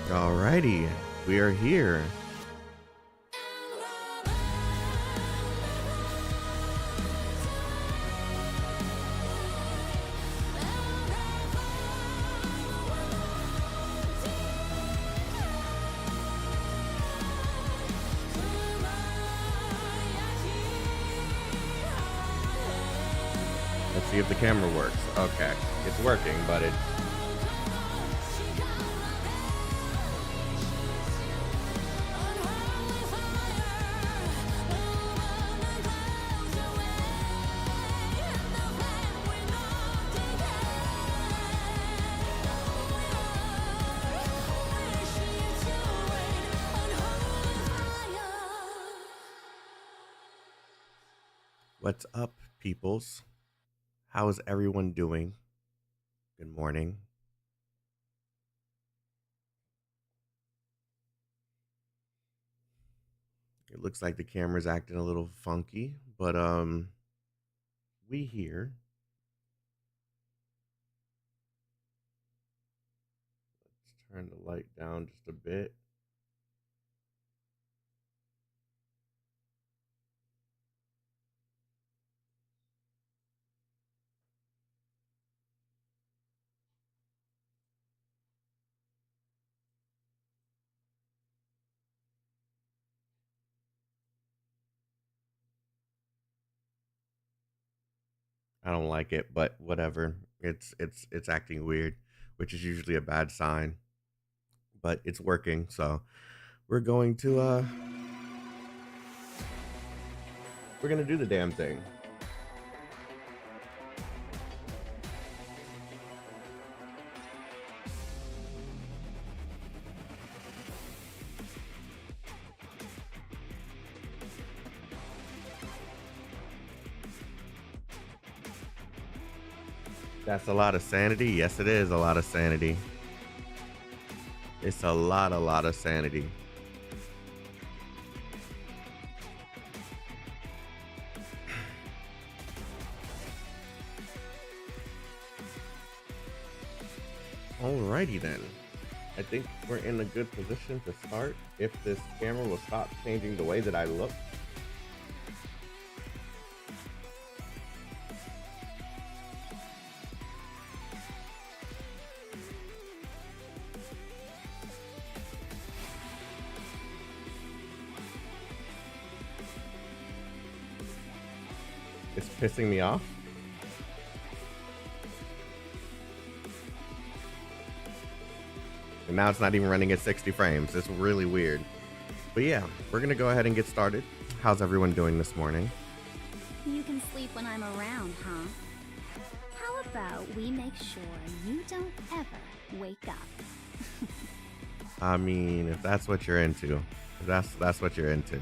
Alrighty, we are here. Let's see if the camera works. Okay, it's working, but it's... What's up, peoples? How's everyone doing? Good morning. It looks like the camera's acting a little funky, but we here. Let's turn the light down just a bit. I don't like it, but whatever. It's acting weird, which is usually a bad sign. But it's working, so we're going to do the damn thing. That's a lot of sanity. Yes, it is a lot of sanity. It's a lot of sanity. Alrighty then. I think we're in a good position to start if this camera will stop changing the way that I look. It's pissing me off. And now it's not even running at 60 frames. It's really weird. But yeah, we're gonna go ahead and get started. How's everyone doing this morning? You can sleep when I'm around, huh? How about we make sure you don't ever wake up? I mean, if that's what you're into, if that's what you're into.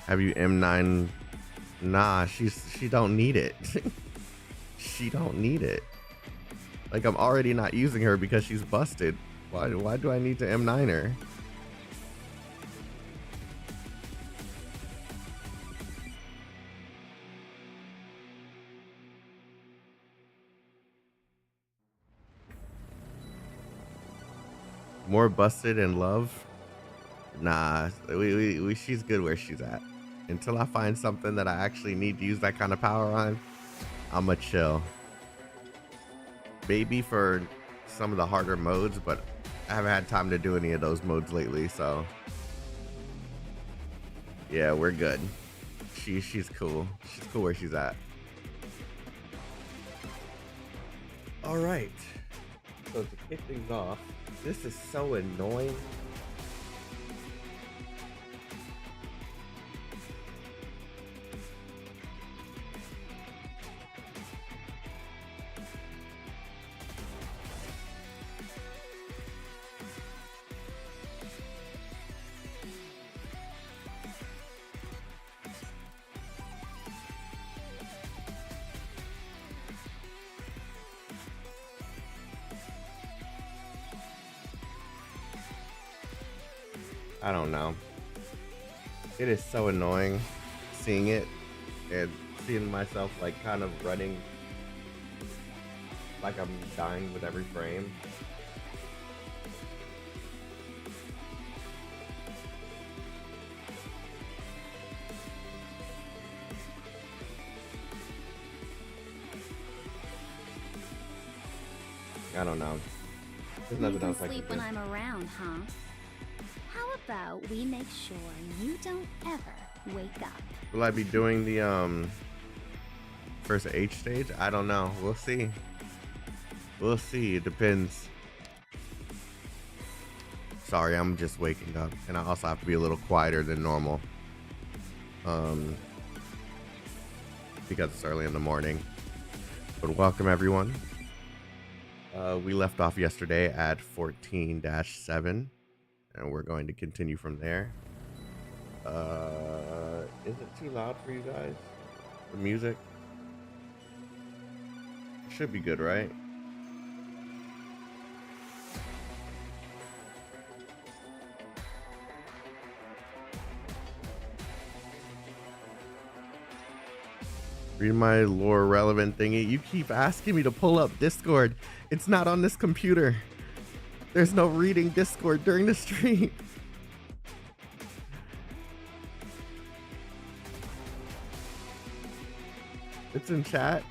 Have you M9? Nah, she don't need it. She don't need it. Like, I'm already not using her because she's busted. Why do I need to M9 her? More busted in love? Nah, she's good where she's at. Until I find something that I actually need to use that kind of power on, I'ma chill. Maybe for some of the harder modes, but I haven't had time to do any of those modes lately, so yeah, we're good. She's cool. She's cool where she's at. All right. So to kick things off, this is so annoying. I don't know. It is so annoying seeing it and seeing myself like kind of running like I'm dying with every frame. I don't know. There's nothing else I can do. You can sleep when I'm around, huh? How about we make sure you don't ever wake up? Will I be doing the first H stage? I don't know. We'll see. We'll see. It depends. Sorry, I'm just waking up, and I also have to be a little quieter than normal. Because it's early in the morning. But welcome everyone. We left off yesterday at 14-7. And we're going to continue from there. Is it too loud for you guys? The music? Should be good, right? Read my lore relevant thingy. You keep asking me to pull up Discord. It's not on this computer. There's no reading Discord during the stream. It's in chat.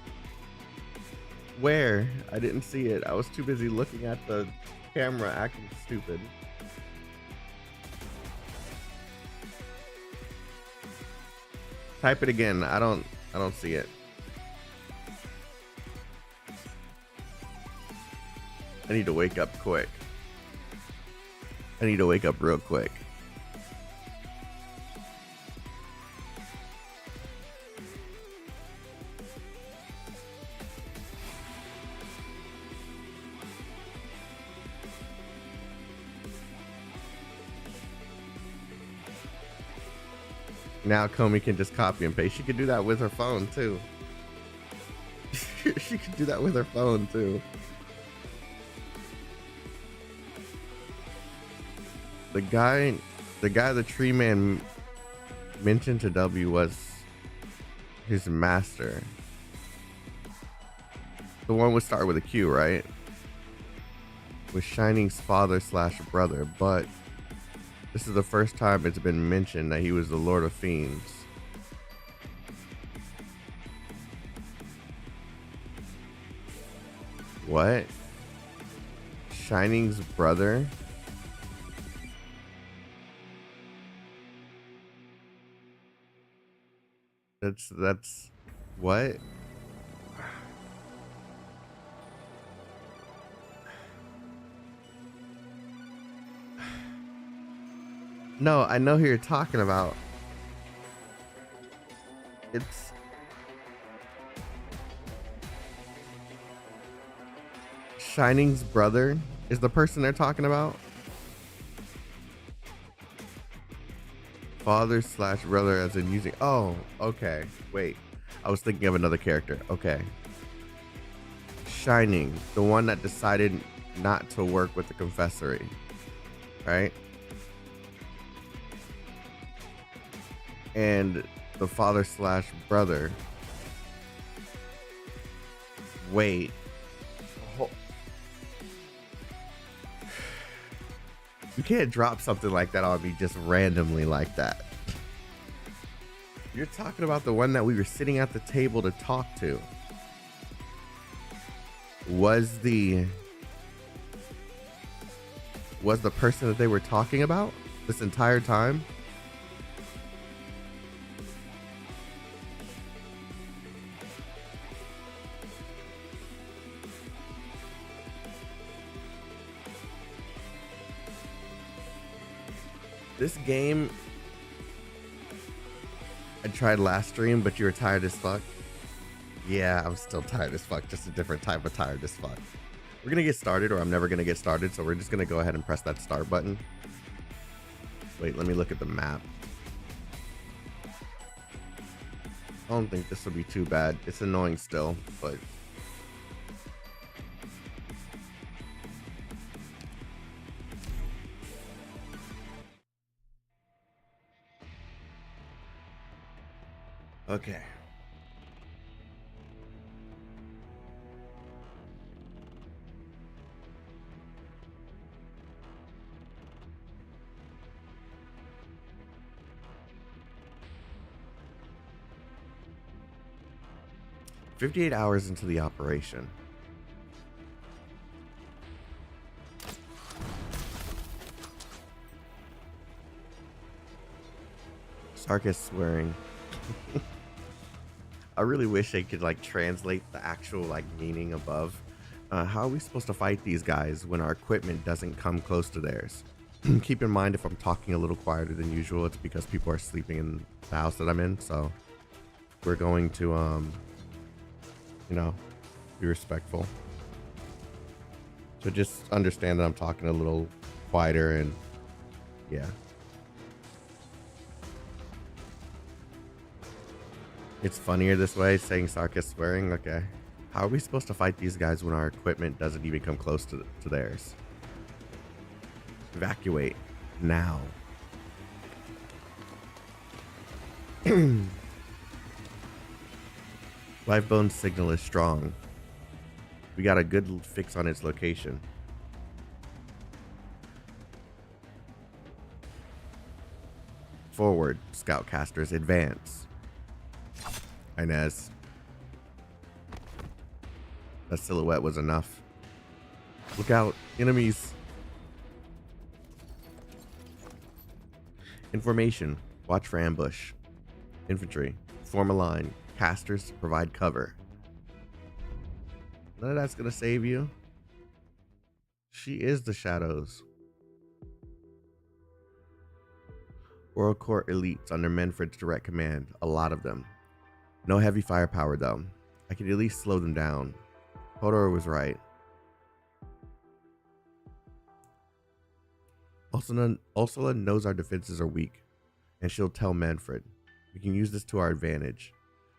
Where? I didn't see it. I was too busy looking at the camera acting stupid. Type it again. I don't see it. I need to wake up quick. I need to wake up real quick. Now Comey can just copy and paste. She could do that with her phone too. She could do that with her phone too. The guy the tree man mentioned to W was his master. The one would start with a Q, right? Was Shining's father / brother, but this is the first time it's been mentioned that he was the Lord of Fiends. What? Shining's brother? That's what? No, I know who you're talking about. It's Shining's brother is the person they're talking about. Father / brother as in using. Oh, okay. Wait, I was thinking of another character. Okay. Shining, the one that decided not to work with the confessory, right? And the father / brother. Wait. You can't drop something like that on me just randomly like that. You're talking about the one that we were sitting at the table to talk to. Was the person that they were talking about this entire time? This game, I tried last stream, but you were tired as fuck. Yeah, I'm still tired as fuck, just a different type of tired as fuck. We're gonna get started, or I'm never gonna get started, so we're just gonna go ahead and press that start button. Wait, let me look at the map. I don't think this will be too bad. It's annoying still, but... Okay. "58 hours into the operation. Sarkis swearing. I really wish they could like translate the actual like meaning above. How are we supposed to fight these guys when our equipment doesn't come close to theirs? Keep in mind, if I'm talking a little quieter than usual, it's because people are sleeping in the house that I'm in. So we're going to, you know, be respectful. So just understand that I'm talking a little quieter and yeah. It's funnier this way, saying Sarkis swearing. Okay. How are we supposed to fight these guys when our equipment doesn't even come close to theirs? Evacuate now. Lifebone signal is strong. We got a good fix on its location. Forward, scoutcasters, advance. Inez. That silhouette was enough. Look out, enemies. Information, watch for ambush. Infantry, form a line. Casters, provide cover. None of that's gonna save you. She is the shadows. Royal Court elites under Manfred's direct command, a lot of them. No heavy firepower though. I could at least slow them down. Hodor was right. Ursula knows our defenses are weak, and she'll tell Manfred. We can use this to our advantage.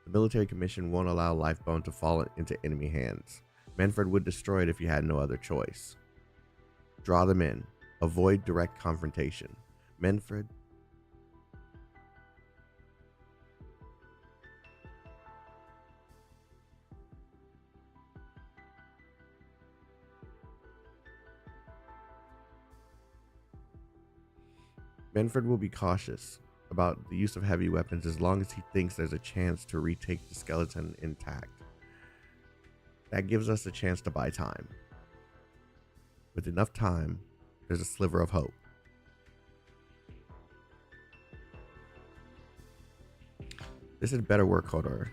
The military commission won't allow Lifebone to fall into enemy hands. Manfred would destroy it if he had no other choice. Draw them in. Avoid direct confrontation. Manfred. Manfred will be cautious about the use of heavy weapons as long as he thinks there's a chance to retake the skeleton intact. That gives us a chance to buy time. With enough time, there's a sliver of hope. This had better work, Hodor.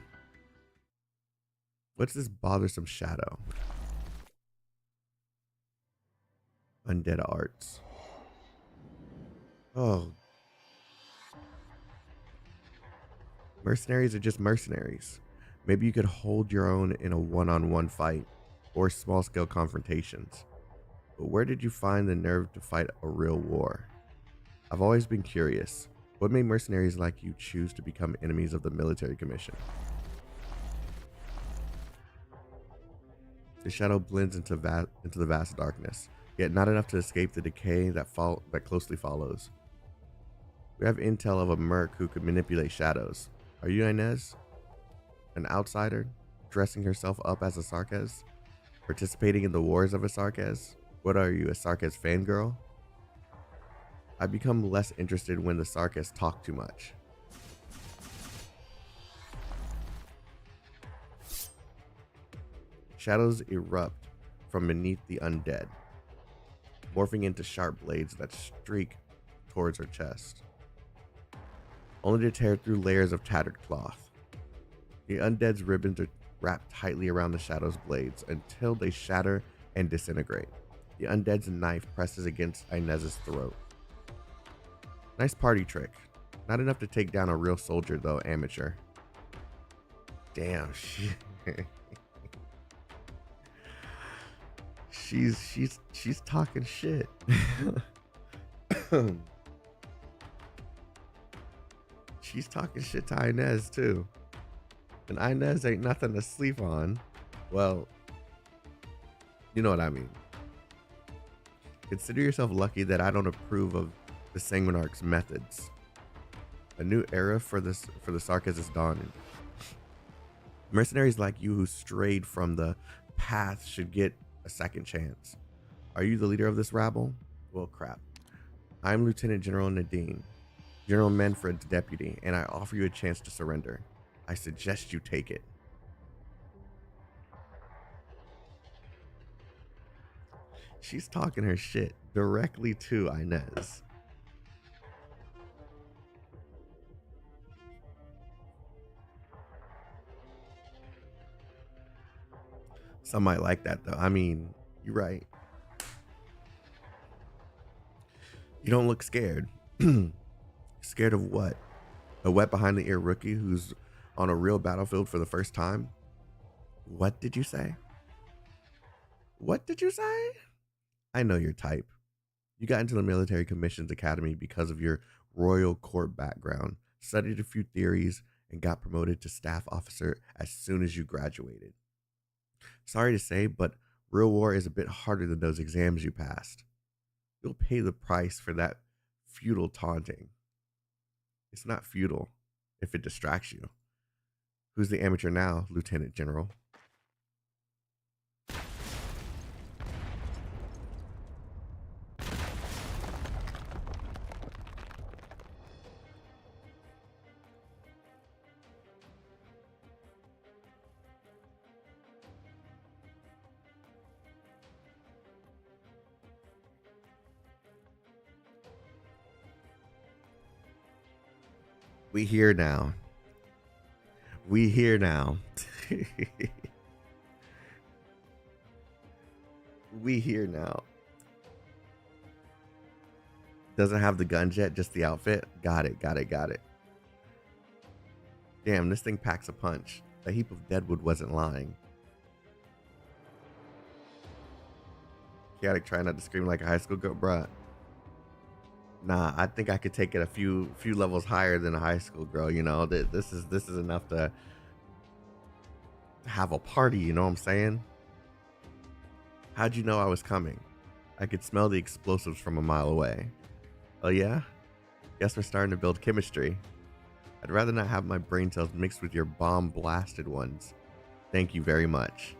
What's this bothersome shadow? Undead arts. Oh. Mercenaries are just mercenaries. Maybe you could hold your own in a one-on-one fight or small-scale confrontations. But where did you find the nerve to fight a real war? I've always been curious. What made mercenaries like you choose to become enemies of the military commission? The shadow blends into the vast darkness, yet not enough to escape the decay that closely follows. We have intel of a merc who could manipulate shadows. Are you Inez? An outsider, dressing herself up as a Sarkaz? Participating in the wars of a Sarkaz? What are you, a Sarkaz fangirl? I become less interested when the Sarkaz talk too much. Shadows erupt from beneath the undead, morphing into sharp blades that streak towards her chest, only to tear through layers of tattered cloth. The undead's ribbons are wrapped tightly around the shadow's blades until they shatter and disintegrate. The undead's knife presses against Inez's throat. Nice party trick. Not enough to take down a real soldier though, amateur. Damn, she's talking shit. She's talking shit to Inez too. And Inez ain't nothing to sleep on. Well, you know what I mean. Consider yourself lucky that I don't approve of the Sanguinarch's methods. A new era for the Sarkaz is dawning. Mercenaries like you who strayed from the path should get a second chance. Are you the leader of this rabble? Well, crap. I'm Lieutenant General Nadine, General Manfred's deputy, and I offer you a chance to surrender. I suggest you take it. She's talking her shit directly to Inez. Some might like that though. I mean, you're right. You don't look scared. Scared of what? A wet behind the ear rookie who's on a real battlefield for the first time? What did you say? What did you say? I know your type. You got into the military commissions academy because of your royal court background, studied a few theories, and got promoted to staff officer as soon as you graduated. Sorry to say, but real war is a bit harder than those exams you passed. You'll pay the price for that futile taunting. It's not futile if it distracts you. Who's the amateur now, Lieutenant General? We here now. We here now. We here now. Doesn't have the guns yet, just the outfit. Got it. Damn, this thing packs a punch. A heap of deadwood wasn't lying. Chaotic, try not to scream like a high school girl, bruh. Nah, I think I could take it a few levels higher than a high school girl. You know, this is enough to have a party. You know what I'm saying? How'd you know I was coming? I could smell the explosives from a mile away. Oh yeah? Guess we're starting to build chemistry. I'd rather not have my brain cells mixed with your bomb-blasted ones. Thank you very much.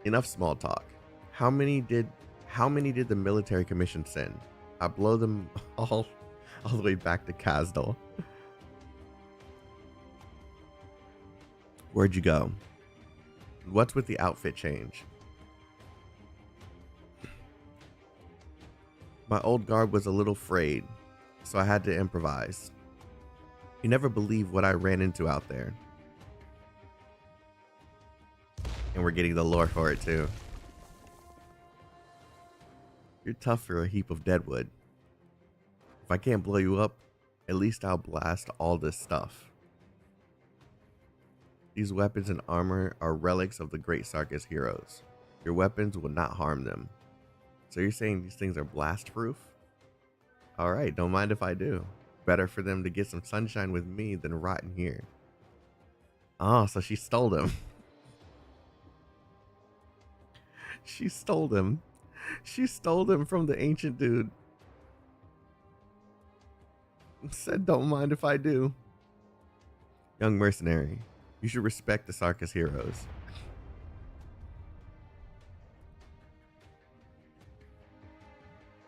Enough small talk. How many did the military commission send? I blow them all the way back to Kazdal. Where'd you go? What's with the outfit change? My old guard was a little frayed, so I had to improvise. You never believe what I ran into out there. And we're getting the lore for it too. You're tough for a heap of deadwood. If I can't blow you up, at least I'll blast all this stuff. These weapons and armor are relics of the great Sarkis heroes. Your weapons will not harm them. So you're saying these things are blast proof? Alright, don't mind if I do. Better for them to get some sunshine with me than rot in here. Oh, so she stole them. She stole them. She stole them from the ancient dude. Said don't mind if I do. Young mercenary, you should respect the Sarkis heroes.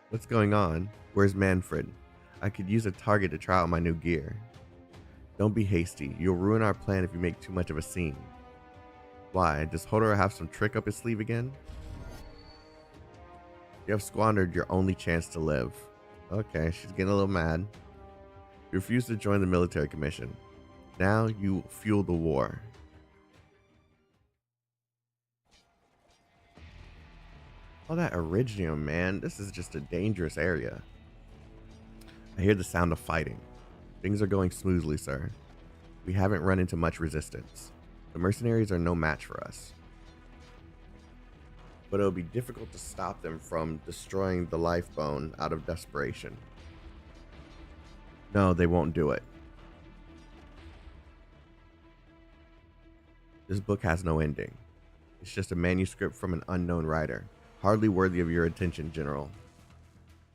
What's going on? Where's Manfred? I could use a target to try out my new gear. Don't be hasty. You'll ruin our plan if you make too much of a scene. Why? Does Hodor have some trick up his sleeve again? You have squandered your only chance to live. Okay, she's getting a little mad. You refuse to join the military commission. Now you fuel the war. All that Iridium, man. This is just a dangerous area. I hear the sound of fighting. Things are going smoothly, sir. We haven't run into much resistance. The mercenaries are no match for us. But it'll be difficult to stop them from destroying the Lifebone out of desperation. No, they won't do it. This book has no ending. It's just a manuscript from an unknown writer. Hardly worthy of your attention, General.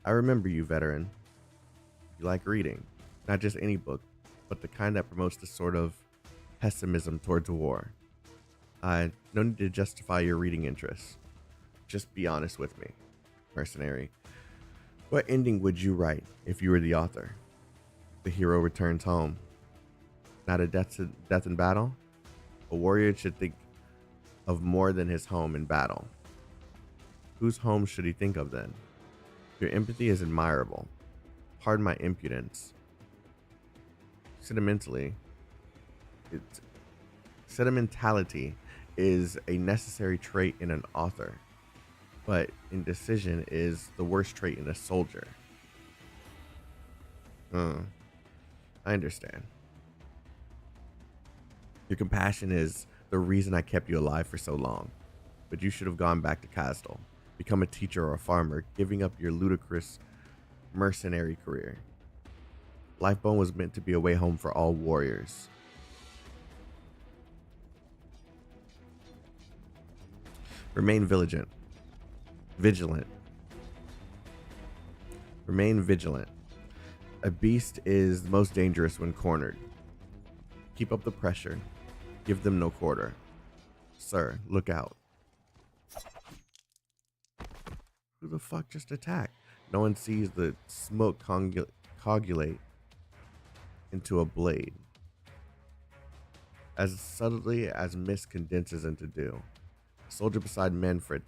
I remember you, veteran. You like reading. Not just any book, but the kind that promotes the sort of pessimism towards war. No need to justify your reading interests. Just be honest with me, mercenary. What ending would you write if you were the author? The hero returns home. Not a death in battle? A warrior should think of more than his home in battle. Whose home should he think of then? Your empathy is admirable. Pardon my impudence. Sentimentality is a necessary trait in an author, but indecision is the worst trait in a soldier. I understand. Your compassion is the reason I kept you alive for so long, but you should have gone back to Kazdal, become a teacher or a farmer, giving up your ludicrous mercenary career. Lifebone was meant to be a way home for all warriors. Remain vigilant. Remain vigilant. A beast is most dangerous when cornered. Keep up the pressure. Give them no quarter. Sir, look out. Who the fuck just attacked? No one sees the smoke coagulate into a blade. As subtly as mist condenses into dew. Soldier beside Manfred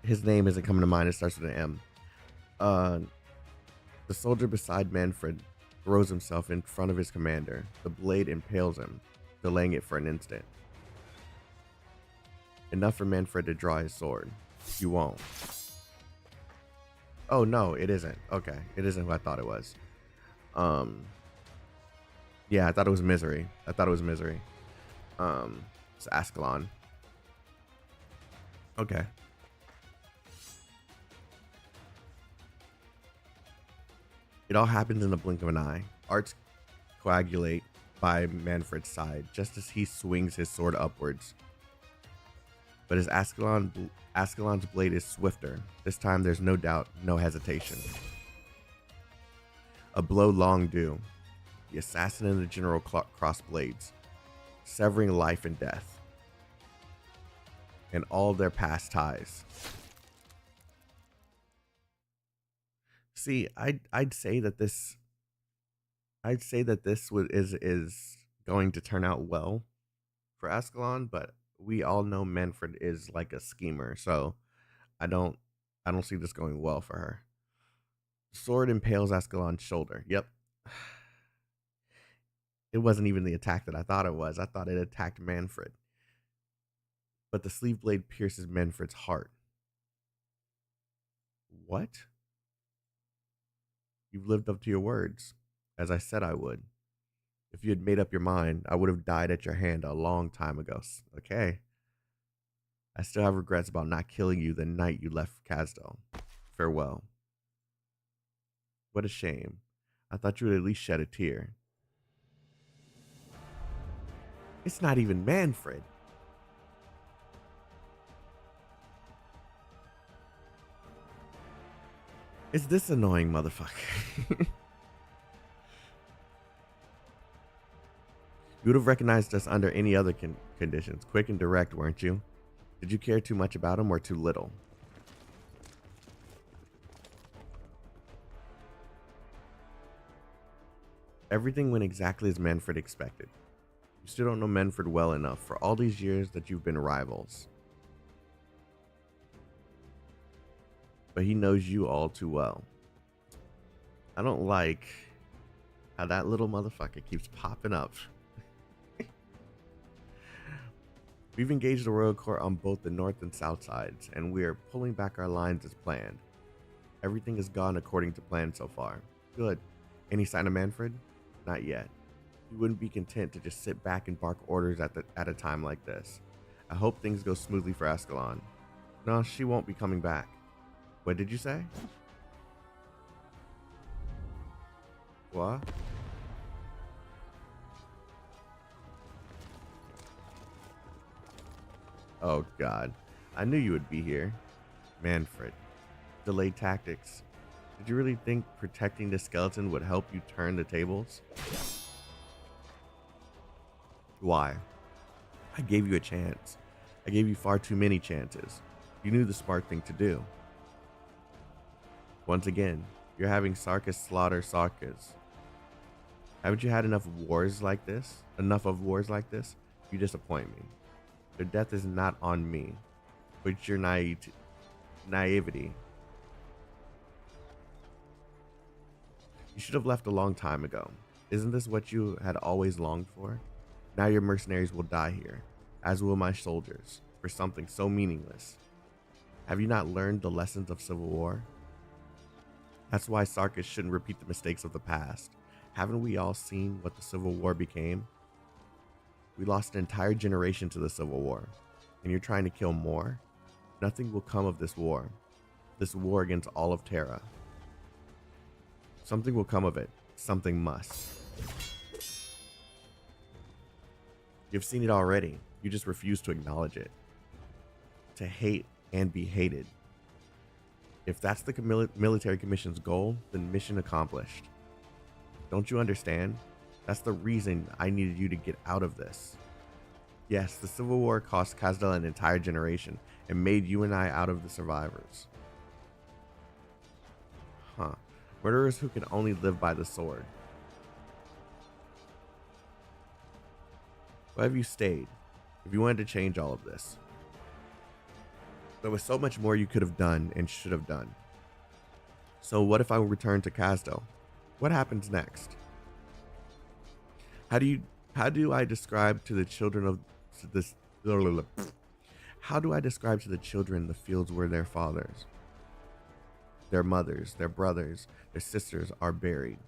his name isn't coming to mind. It starts with an M. The soldier beside Manfred throws himself in front of his commander. The blade impales him, delaying it for an instant. Enough for Manfred to draw his sword. You won't. Oh no, it isn't. Okay, it isn't who I thought it was. Yeah, I thought it was Misery. It's Ascalon. Okay. It all happens in the blink of an eye. Arts coagulate by Manfred's side just as he swings his sword upwards. But as Ascalon's blade is swifter, this time there's no doubt, no hesitation. A blow long due. The assassin and the general cross blades, severing life and death, and all their past ties. See, I'd say that this is going to turn out well for Ascalon, but we all know Manfred is like a schemer, so I don't see this going well for her. The sword impales Ascalon's shoulder. Yep. It wasn't even the attack that I thought it was. I thought it attacked Manfred. But the sleeve blade pierces Manfred's heart. What? You've lived up to your words, as I said I would. If you had made up your mind, I would have died at your hand a long time ago. Okay. I still have regrets about not killing you the night you left Casdell. Farewell. What a shame. I thought you would at least shed a tear. It's not even Manfred. It's this annoying motherfucker. You would have recognized us under any other conditions. Quick and direct, weren't you? Did you care too much about him or too little? Everything went exactly as Manfred expected. You still don't know Manfred well enough for all these years that you've been rivals. But he knows you all too well. I don't like how that little motherfucker keeps popping up. We've engaged the Royal Court on both the north and south sides, and we are pulling back our lines as planned. Everything has gone according to plan so far. Good. Any sign of Manfred? Not yet. He wouldn't be content to just sit back and bark orders at a time like this. I hope things go smoothly for Escalon. No, she won't be coming back. What did you say? What? Oh God, I knew you would be here. Manfred. Delayed tactics. Did you really think protecting the skeleton would help you turn the tables? Why? I gave you a chance. I gave you far too many chances. You knew the smart thing to do. Once again, you're having Sarkis slaughter Sarkis. Haven't you had enough wars like this? You disappoint me. Their death is not on me, but it's your naivety. You should have left a long time ago. Isn't this what you had always longed for? Now your mercenaries will die here, as will my soldiers, for something so meaningless. Have you not learned the lessons of civil war? That's why Sarkis shouldn't repeat the mistakes of the past. Haven't we all seen what the Civil War became? We lost an entire generation to the Civil War, and you're trying to kill more? Nothing will come of this war against all of Terra. Something will come of it. Something must. You've seen it already. You just refuse to acknowledge it. To hate and be hated. If that's the military commission's goal, then mission accomplished. Don't you understand? That's the reason I needed you to get out of this. Yes, the Civil War cost Casdell an entire generation and made you and I out of the survivors. Huh. Murderers who can only live by the sword. Why have you stayed? If you wanted to change all of this. There was so much more you could have done and should have done. So what if I return to Casdell? What happens next? How do I describe to the children of this? How do I describe to the children the fields where their fathers, their mothers, their brothers, their sisters are buried?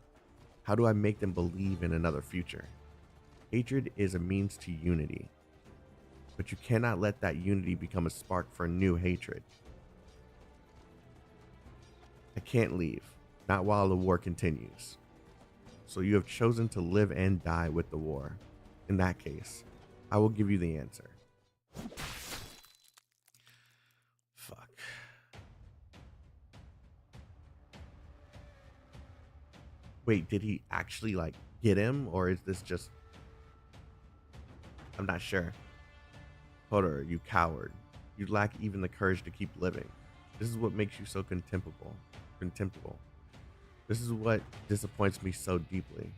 How do I make them believe in another future? Hatred is a means to unity, but you cannot let that unity become a spark for new hatred. I can't leave, not while the war continues. So you have chosen to live and die with the war. In that case, I will give you the answer. Fuck. Wait, did he actually like get him, or is this just... I'm not sure. Hodor, you coward. You lack even the courage to keep living. This is what makes you so contemptible. This is what disappoints me so deeply.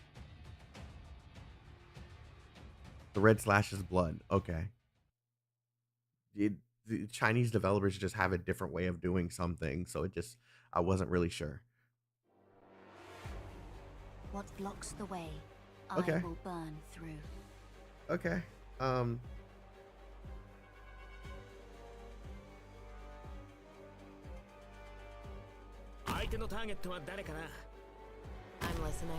The red slashes blood. Okay. The Chinese developers just have a different way of doing something, so I wasn't really sure. What blocks the way, Okay. I will burn through. Okay. 相手のターゲットは誰かな I'm listening.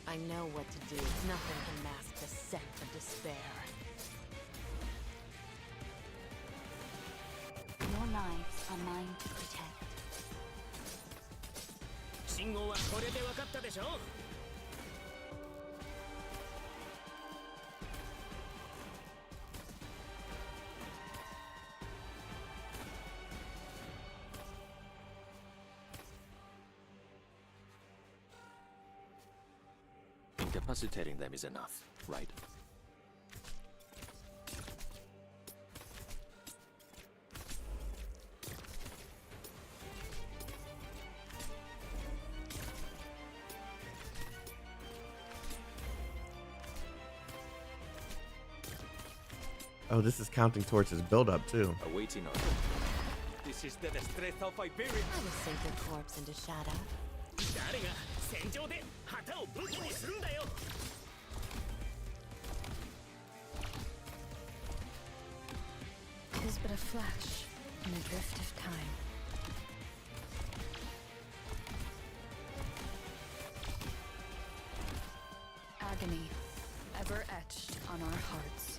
I know what to do. Nothing can mask the scent of despair. Your lives are mine to protect. 信号はこれで分かったでしょ Incapacitating them is enough, right? Oh, this is counting towards his build-up too. Awaiting order. This is the destreza of Hypergryph. I will sink your corpse into shadow. 誰が戦場で旗を武器にするんだよ It is but a flash in the drift of time. Agony, ever etched on our hearts.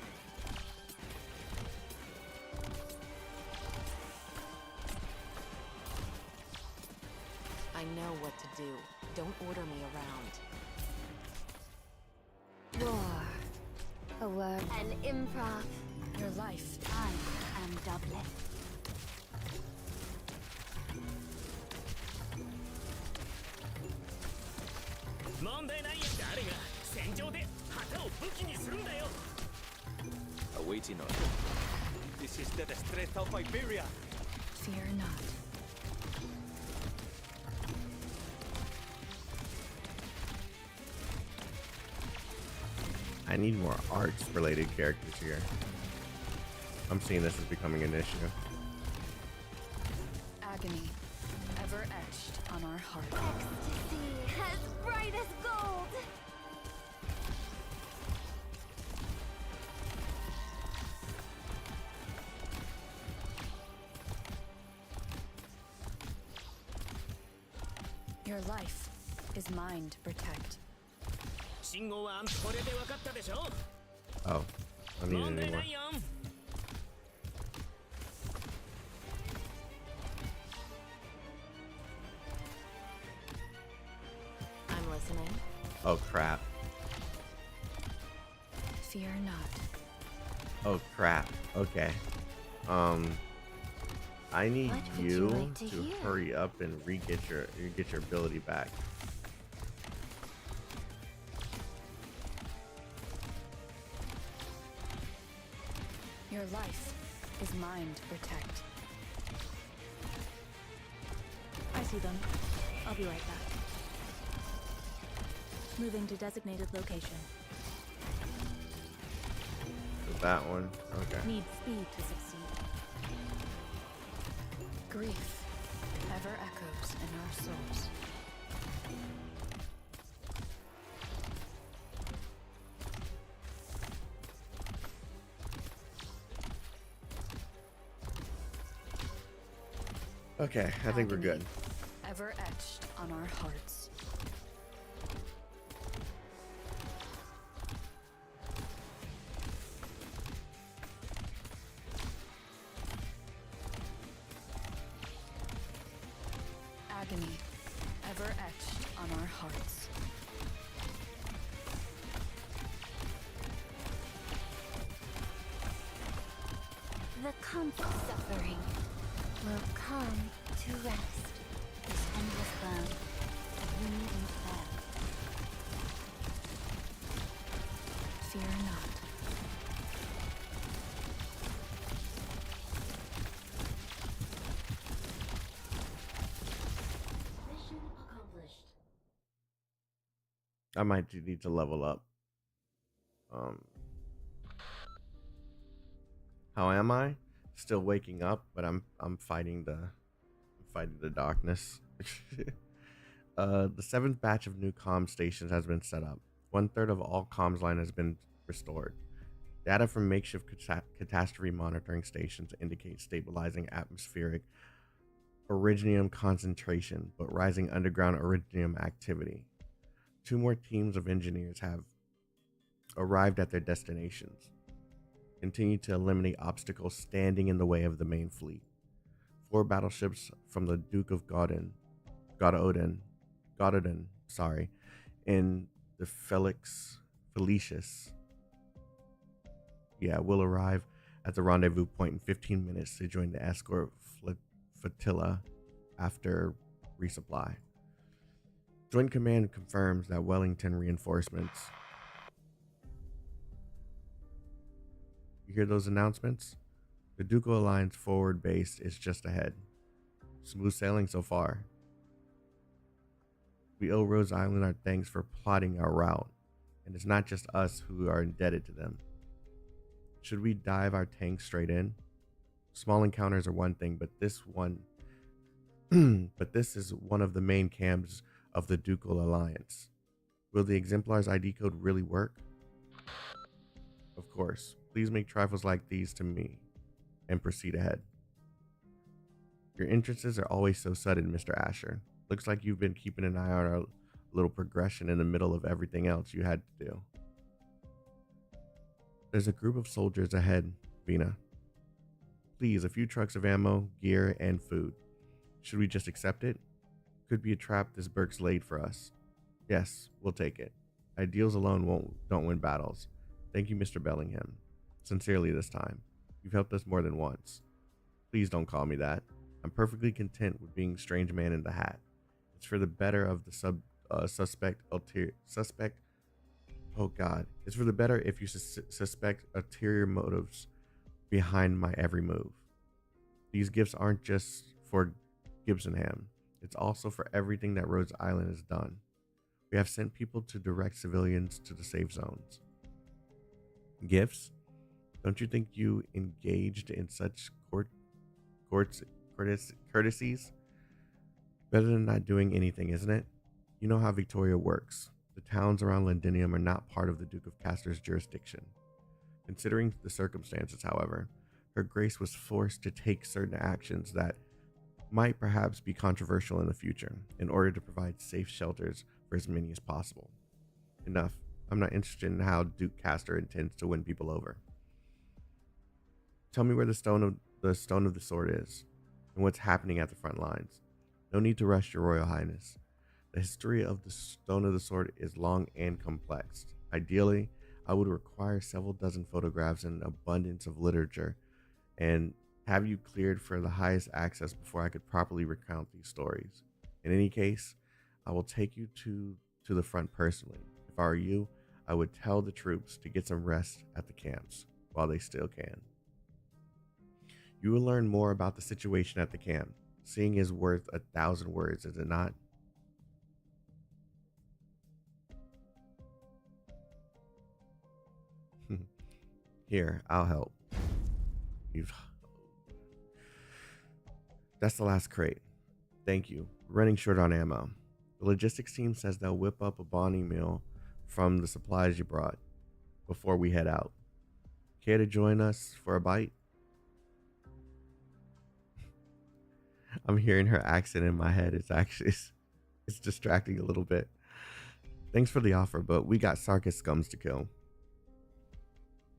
I know what to do. Don't order me around. War. A word. An improv. Your life. I am Dublin. Awaiting order. This is the destreza of Iberia. Fear not. I need more arts-related characters here. I'm seeing this as becoming an issue. Agony, ever etched on our hearts. Ecstasy, as bright as gold. Your life is mine to protect. 信号はこれで分かったでしょ Oh, I don't need 問 it 題 anymore. ないよ I'm listening. Oh crap. Fear not. Oh crap. Okay. I need What would you you like to to hear? hurry up and get your ability back. Your life is mine to protect. I see them. I'll be right back. Moving to designated location. That one. Okay. Need speed to succeed. Grief ever echoes in our souls. Okay, I think we're good. Ever etched on our hearts. Agony, ever etched on our hearts. The comfort suffering will come to rest. This endless burn, wind and flare. Fear not. Mission accomplished. I might need to level up. How am I? Still waking up, but I'm fighting the darkness. The 7th batch of new comm stations has been set up. 1/3 of all comms line has been restored. Data from makeshift catastrophe monitoring stations indicate stabilizing atmospheric originium concentration, but rising underground originium activity. 2 more teams of engineers have arrived at their destinations. Continue to eliminate obstacles standing in the way of the main fleet. 4 battleships from the Duke of Gododin, and the Felicius, will arrive at the rendezvous point in 15 minutes to join the escort flotilla after resupply. Joint Command confirms that Wellington reinforcements. You hear those announcements? The Ducal Alliance forward base is just ahead. Smooth sailing so far. We owe Rhodes Island our thanks for plotting our route, and it's not just us who are indebted to them. Should we dive our tanks straight in? Small encounters are one thing, but this is one of the main camps of the Ducal Alliance. Will the Exemplar's ID code really work? Of course. Please make trifles like these to me and proceed ahead. Your entrances are always so sudden, Mr. Asher. Looks like you've been keeping an eye on our little progression in the middle of everything else you had to do. There's a group of soldiers ahead, Vina. Please, a few trucks of ammo, gear, and food. Should we just accept it? Could be a trap this Burke's laid for us. Yes, we'll take it. Ideals alone don't win battles. Thank you, Mr. Bellingham. Sincerely this time. You've helped us more than once. Please don't call me that. I'm perfectly content with being strange man in the hat. It's for the better of the suspect. Oh God. It's for the better if you suspect ulterior motives behind my every move. These gifts aren't just for Gibsonham. It's also for everything that Rhodes Island has done. We have sent people to direct civilians to the safe zones. Gifts? Don't you think you engaged in such courtesies? Better than not doing anything, isn't it? You know how Victoria works. The towns around Londinium are not part of the Duke of Castor's jurisdiction. Considering the circumstances, however, Her Grace was forced to take certain actions that might perhaps be controversial in the future in order to provide safe shelters for as many as possible. Enough. I'm not interested in how Duke Castor intends to win people over. Tell me where the stone of the sword is, and what's happening at the front lines. No need to rush, Your Royal Highness. The history of the stone of the sword is long and complex. Ideally, I would require several dozen photographs and an abundance of literature, and have you cleared for the highest access before I could properly recount these stories. In any case, I will take you to the front personally. If I were you, I would tell the troops to get some rest at the camps while they still can. You will learn more about the situation at the camp. Seeing is worth 1,000 words, is it not? Here, I'll help. That's the last crate. Thank you. We're running short on ammo. The logistics team says they'll whip up a bonding meal from the supplies you brought before we head out. Care to join us for a bite? I'm hearing her accent in my head. It's distracting a little bit. Thanks for the offer, but we got Sarkis scums to kill.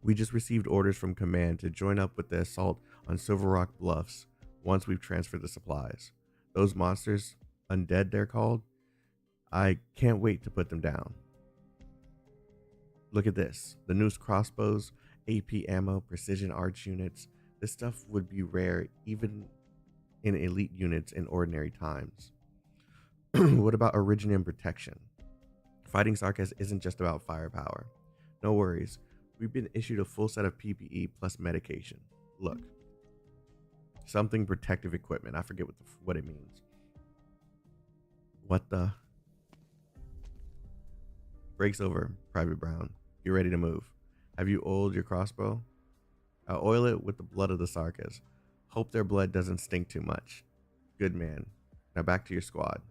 We just received orders from command to join up with the assault on Silver Rock Bluffs once we've transferred the supplies. Those monsters, undead they're called, I can't wait to put them down. Look at this. The newest crossbows, AP ammo, precision arch units. This stuff would be rare even in elite units in ordinary times. What about Originium protection? Fighting Sarkis isn't just about firepower. No worries. We've been issued a full set of PPE plus medication. Look. Something protective equipment. I forget what it means. What the? Breaks over, Private Brown. Get ready to move. Have you oiled your crossbow? I'll oil it with the blood of the Sarkis. Hope their blood doesn't stink too much. Good man. Now back to your squad.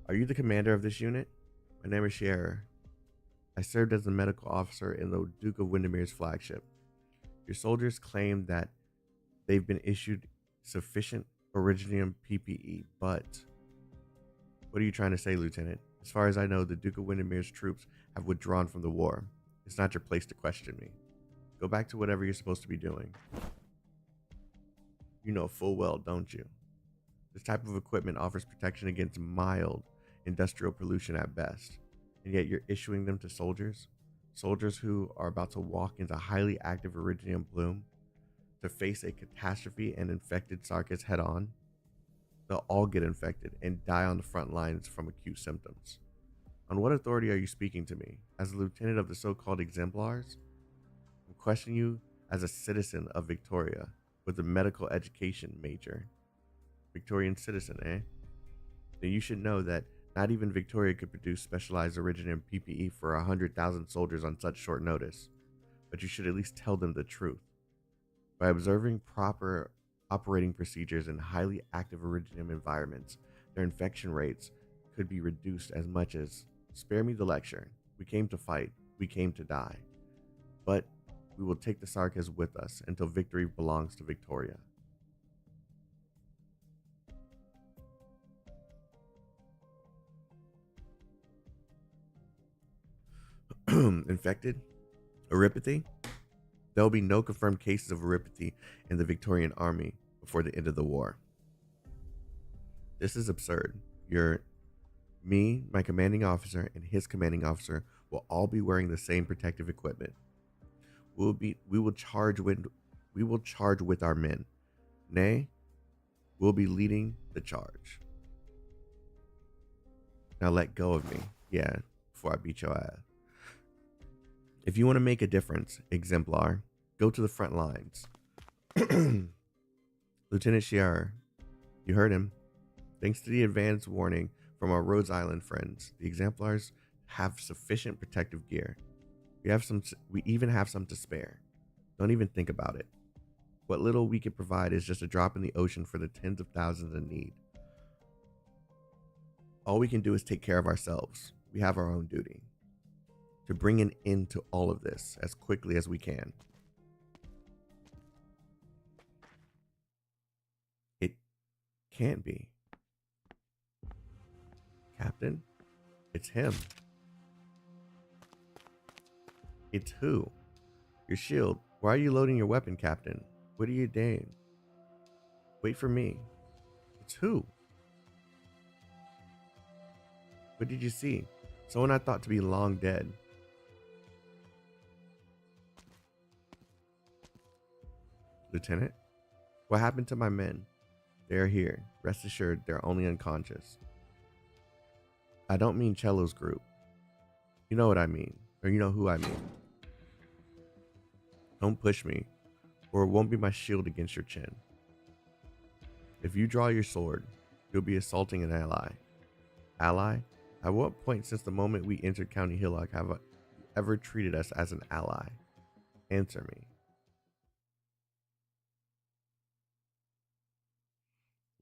Are you the commander of this unit? My name is Scherer. I served as a medical officer in the Duke of Windermere's flagship. Your soldiers claim that they've been issued sufficient Originium PPE, but... What are you trying to say, Lieutenant? As far as I know, the Duke of Windermere's troops have withdrawn from the war. It's not your place to question me. Go back to whatever you're supposed to be doing. You know full well, don't you? This type of equipment offers protection against mild industrial pollution at best, and yet you're issuing them to soldiers? Soldiers who are about to walk into highly active Originium bloom to face a catastrophe and infected Sarkis head on? They'll all get infected and die on the front lines from acute symptoms. On what authority are you speaking to me? As a lieutenant of the so-called exemplars? I'm questioning you as a citizen of Victoria with a medical education major. Victorian citizen, eh? Then you should know that not even Victoria could produce specialized Originium PPE for 100,000 soldiers on such short notice. But you should at least tell them the truth. By observing proper operating procedures in highly active Originium environments, their infection rates could be reduced as much as, spare me the lecture. We came to fight. We came to die. But we will take the Sarkis with us until victory belongs to Victoria. Infected? Oripathy? There will be no confirmed cases of oripathy in the Victorian army before the end of the war. This is absurd. Me, my commanding officer, and his commanding officer will all be wearing the same protective equipment. We will charge with our men. Nay, we'll be leading the charge. Now let go of me. Yeah, before I beat your ass. If you want to make a difference, exemplar, go to the front lines. Lieutenant Scherer, you heard him. Thanks to the advance warning from our Rhodes Island friends, the exemplars have sufficient protective gear. We even have some to spare. Don't even think about it. What little we can provide is just a drop in the ocean for the tens of thousands in need. All we can do is take care of ourselves. We have our own duty. To bring an end to all of this as quickly as we can. It can't be. Captain? It's him. It's who? Your shield. Why are you loading your weapon, Captain? What are you doing? Wait for me. It's who? What did you see? Someone I thought to be long dead. Lieutenant? What happened to my men? They are here. Rest assured, they're only unconscious. I don't mean Cello's group. You know what I mean. Or you know who I mean. Don't push me, or it won't be my shield against your chin. If you draw your sword, you'll be assaulting an ally. Ally? At what point since the moment we entered County Hillock have you ever treated us as an ally? Answer me.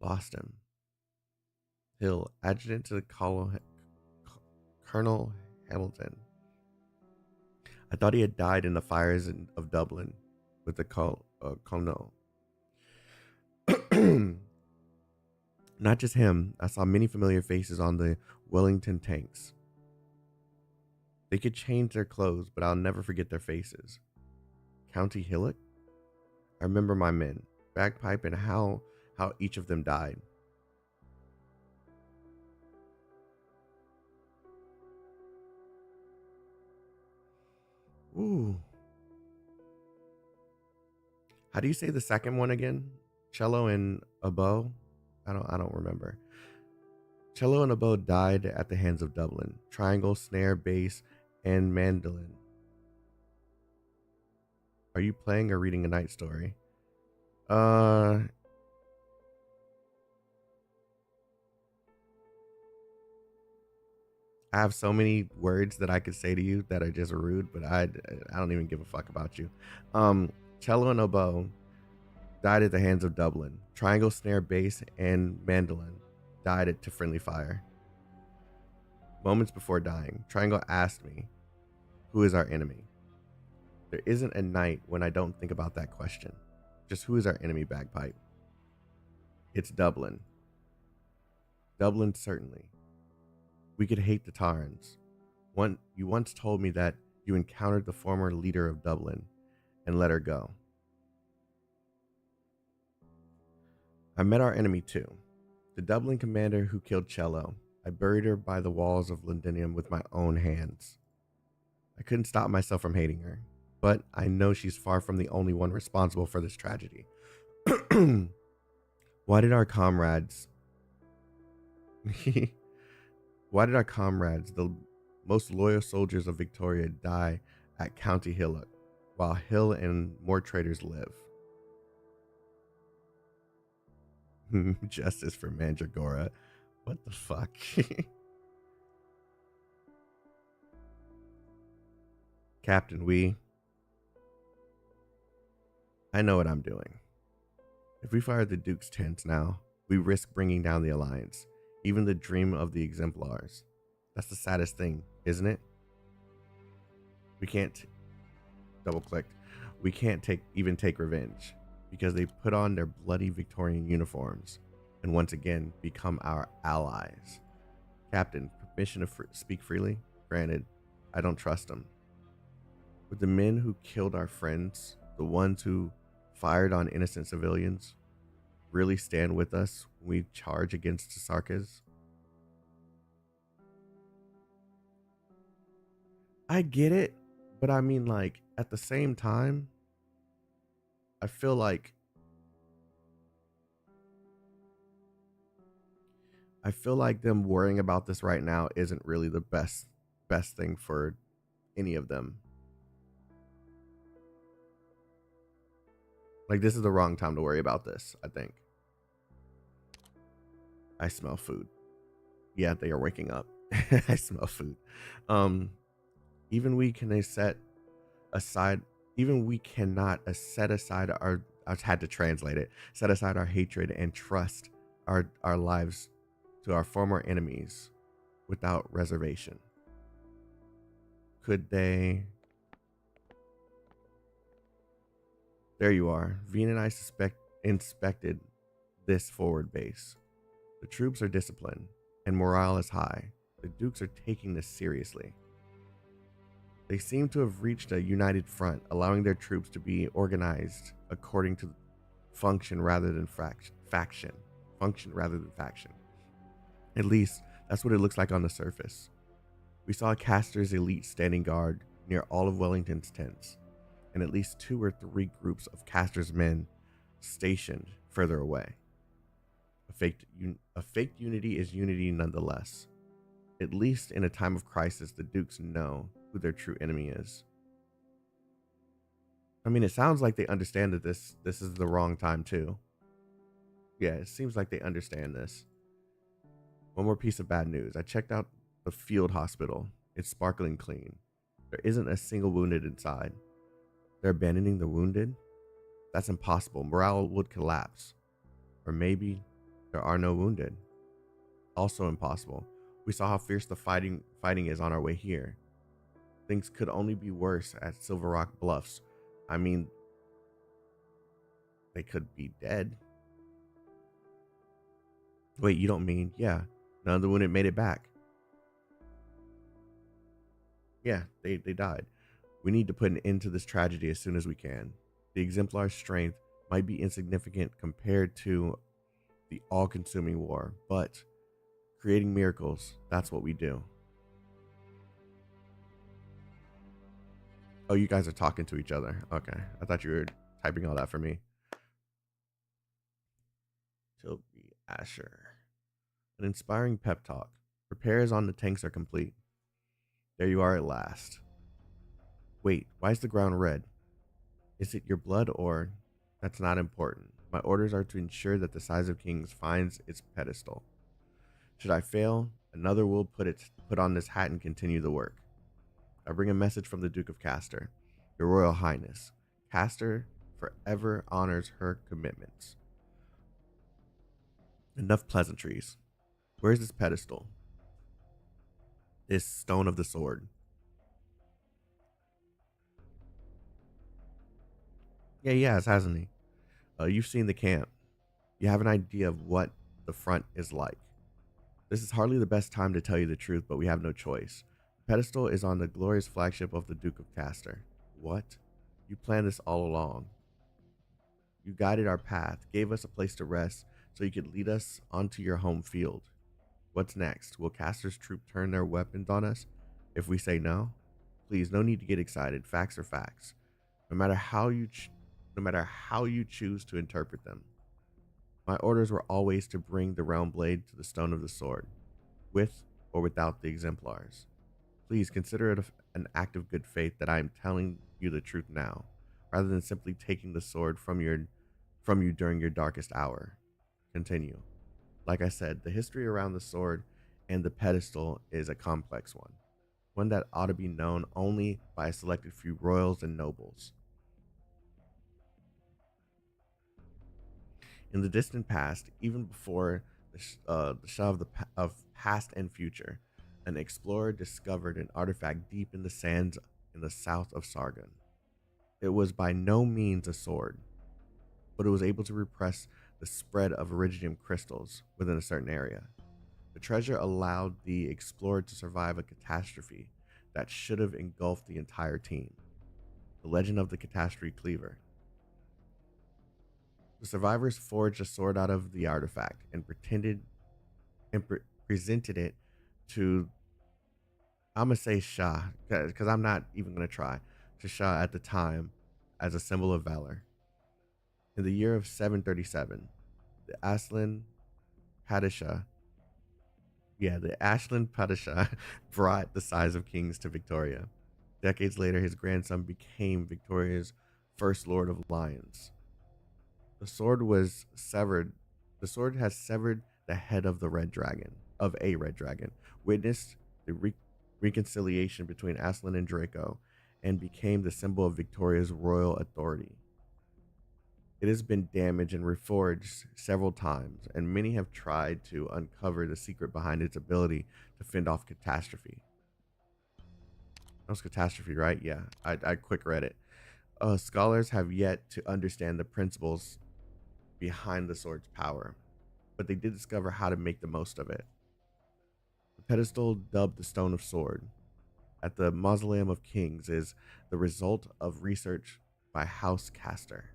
Lost him. Hill, adjutant to the Colonel Hamilton. I thought he had died in the fires of Dublin with the Colonel. Not just him, I saw many familiar faces on the Wellington tanks. They could change their clothes, but I'll never forget their faces. County Hillock? I remember my men, Bagpipe, and how each of them died. Ooh. How do you say the second one again? Cello and oboe? I don't remember. Cello and oboe died at the hands of Dublin. Triangle, snare, bass, and mandolin. Are you playing or reading a night story? I have so many words that I could say to you that are just rude, but I don't even give a fuck about you. Cello and oboe died at the hands of Dublin. Triangle, snare, bass, and mandolin died to friendly fire. Moments before dying, Triangle asked me, who is our enemy? There isn't a night when I don't think about that question. Just who is our enemy, Bagpipe? It's Dublin. Dublin, certainly. We could hate the Tarns. You once told me that you encountered the former leader of Dublin and let her go. I met our enemy too. The Dublin commander who killed Cello. I buried her by the walls of Londinium with my own hands. I couldn't stop myself from hating her, but I know she's far from the only one responsible for this tragedy. Why did our comrades, the most loyal soldiers of Victoria, die at County Hillock, while Hill and more traitors live? Justice for Mandragora. What the fuck? Captain, I know what I'm doing. If we fire the Duke's tents now, we risk bringing down the Alliance, even the dream of the Exemplars. That's the saddest thing, isn't it? We can't, double-clicked, we can't even take revenge, because they put on their bloody Victorian uniforms and once again become our allies. Captain, permission to speak freely? Granted, I don't trust them. Would the men who killed our friends, the ones who fired on innocent civilians, really stand with us when we charge against the Sarkas? I get it, but I mean, like, at the same time, I feel like them worrying about this right now isn't really the best thing for any of them. Like, this is the wrong time to worry about this, I think. I smell food. Yeah, they are waking up. I smell food. Even we cannot set aside our, I had to translate it, set aside our hatred and trust our lives to our former enemies without reservation. Could they? There you are. Veen and I inspected this forward base. The troops are disciplined and morale is high. The Dukes are taking this seriously. They seem to have reached a united front, allowing their troops to be organized according to function rather than faction. Function rather than faction. At least, that's what it looks like on the surface. We saw Castor's elite standing guard near all of Wellington's tents, and at least 2 or 3 groups of Castor's men stationed further away. A faked unity is unity nonetheless. At least in a time of crisis, the Dukes know who their true enemy is. I mean, it sounds like they understand that this is the wrong time too. Yeah, it seems like they understand this. One more piece of bad news. I checked out the field hospital. It's sparkling clean. There isn't a single wounded inside. They're abandoning the wounded? That's impossible. Morale would collapse. Or maybe there are no wounded. also impossible. We saw how fierce the fighting is on our way here. Things could only be worse at Silver Rock Bluffs. I mean, they could be dead. Wait, you don't mean, yeah, none of the wounded made it back. Yeah, they died. We need to put an end to this tragedy as soon as we can. The Exemplar's strength might be insignificant compared to the all-consuming war, but creating miracles, that's what we do. Oh, you guys are talking to each other. Okay, I thought you were typing all that for me. Toby Asher. An inspiring pep talk. Repairs on the tanks are complete. There you are at last. Wait, why is the ground red? Is it your blood or... That's not important. My orders are to ensure that the Size of Kings finds its pedestal. Should I fail, another will put on this hat and continue the work. I bring a message from the Duke of Castor. Your Royal Highness, Castor forever honors her commitments. Enough pleasantries. Where's this pedestal? This stone of the sword. Yeah, he has, hasn't he? You've seen the camp. You have an idea of what the front is like. This is hardly the best time to tell you the truth, but we have no choice. The pedestal is on the glorious flagship of the Duke of Castor. What? You planned this all along. You guided our path, gave us a place to rest, so you could lead us onto your home field. What's next? Will Castor's troop turn their weapons on us if we say no? Please, no need to get excited. Facts are facts. No matter how you choose to interpret them. My orders were always to bring the realm blade to the stone of the sword, with or without the exemplars. Please consider it an act of good faith that I am telling you the truth now, rather than simply taking the sword from you during your darkest hour. Continue. Like I said, the history around the sword and the pedestal is a complex one that ought to be known only by a selected few royals and nobles. In the distant past, even before the Shah of past and future, an explorer discovered an artifact deep in the sands in the south of Sargon. It was by no means a sword, but it was able to repress the spread of iridium crystals within a certain area. The treasure allowed the explorer to survive a catastrophe that should have engulfed the entire team. The legend of the catastrophe cleaver. The survivors forged a sword out of the artifact and presented it to, I'm gonna say Shah, because I'm not even gonna try, to Shah at the time as a symbol of valor. In the year of 737, the Aslan Padishah brought the Size of Kings to Victoria. Decades later, his grandson became Victoria's first Lord of Lions. The sword has severed the head of a red dragon, witnessed the reconciliation between Aslan and Draco, and became the symbol of Victoria's royal authority. It has been damaged and reforged several times, and many have tried to uncover the secret behind its ability to fend off catastrophe. That was catastrophe, right? Yeah, I quick read it. Scholars have yet to understand the principles behind the sword's power, but they did discover how to make the most of it. The pedestal, dubbed the Stone of Sword, at the Mausoleum of Kings, is the result of research by House Castor.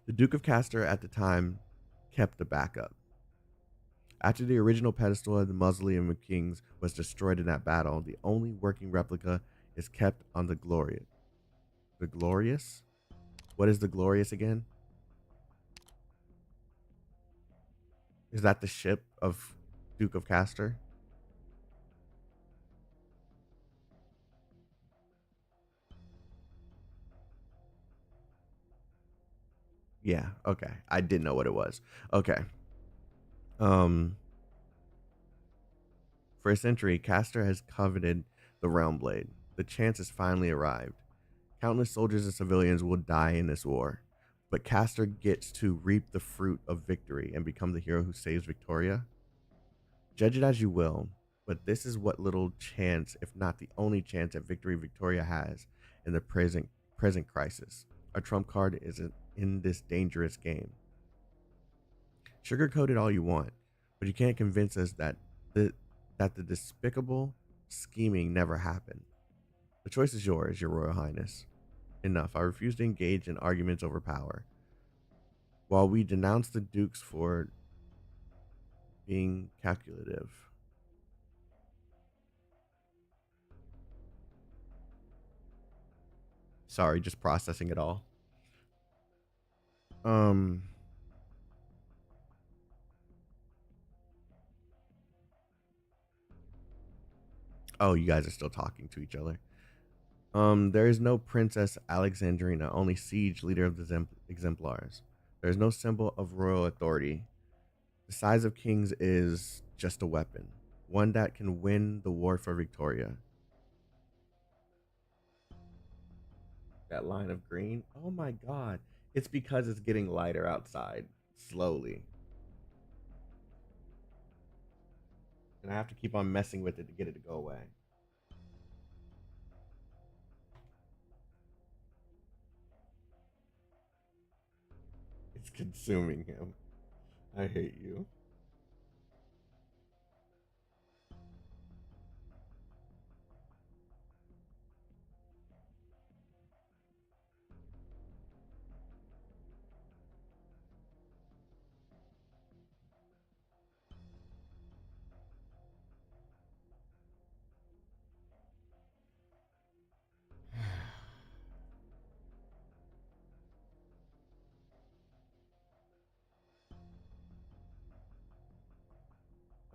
The Duke of Castor at the time kept the backup. After the original pedestal at the Mausoleum of Kings was destroyed in that battle, the only working replica is kept on the Glorious. The Glorious? What is the Glorious again? Is that the ship of Duke of Castor? Yeah, okay. I didn't know what it was. Okay. For a century, Castor has coveted the Realm Blade. The chance has finally arrived. Countless soldiers and civilians will die in this war. but Castor gets to reap the fruit of victory and become the hero who saves Victoria. Judge it as you will, but this is what little chance, if not the only chance at victory Victoria has in the present crisis. A trump card isn't in this dangerous game. Sugarcoat it all you want, but you can't convince us that the despicable scheming never happened. The choice is yours, Your Royal Highness. Enough. I refuse to engage in arguments over power. While we denounce the dukes for being calculative. Sorry, just processing it all. Oh, you guys are still talking to each other. There is no Princess Alexandrina, only Siege, leader of the Exemplars. There is no symbol of royal authority. The size of kings is just a weapon, one that can win the war for Victoria. That line of green, oh my god. It's because it's getting lighter outside, slowly. And I have to keep on messing with it to get it to go away. It's consuming him. I hate you.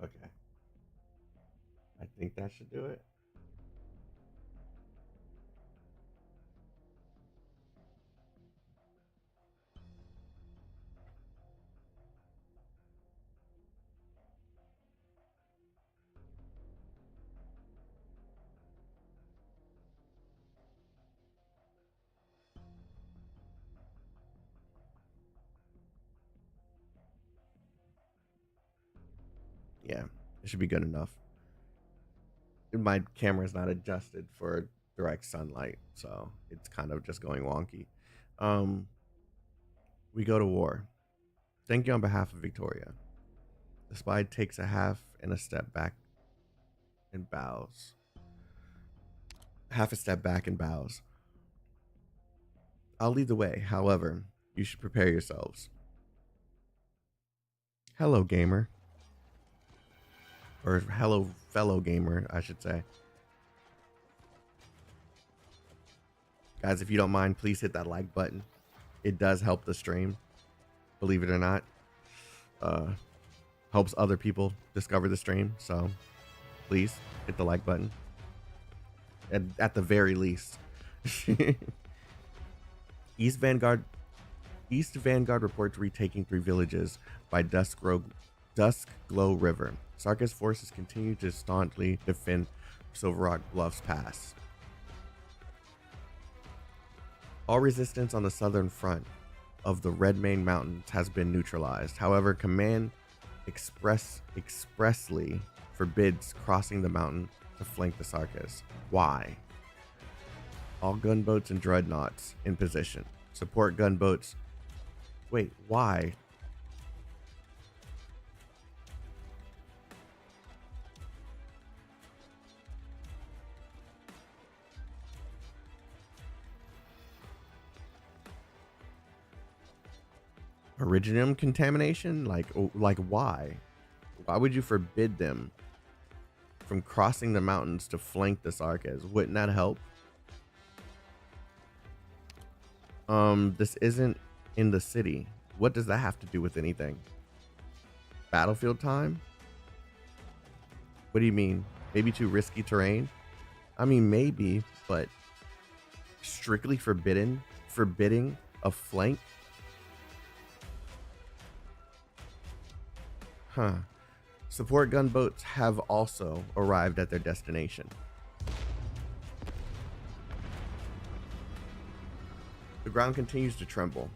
Okay. I think that should do it. Yeah, it should be good enough. My camera is not adjusted for direct sunlight, so it's kind of just going wonky. We go to war. Thank you on behalf of Victoria. The spy takes a half and a step back and bows. Half a step back and bows. I'll lead the way. However, you should prepare yourselves. Hello, gamer. Or hello, fellow gamer, I should say. Guys, if you don't mind, please hit that like button. It does help the stream, believe it or not. Helps other people discover the stream, so please hit the like button. At the very least. East Vanguard reports retaking 3 villages by Dusk Glow River. Sarka's forces continue to staunchly defend Silver Rock Bluffs Pass. All resistance on the southern front of the Redmane Mountains has been neutralized. However, Command expressly forbids crossing the mountain to flank the Sarkas. Why? All gunboats and dreadnoughts in position. Support gunboats. Wait, why? Originum contamination? Like why? Why would you forbid them from crossing the mountains to flank the Sarkas? Wouldn't that help? This isn't in the city. What does that have to do with anything? Battlefield time? What do you mean? Maybe too risky terrain? I mean, maybe, but strictly forbidding a flank? Huh. Support gunboats have also arrived at their destination. The ground continues to tremble.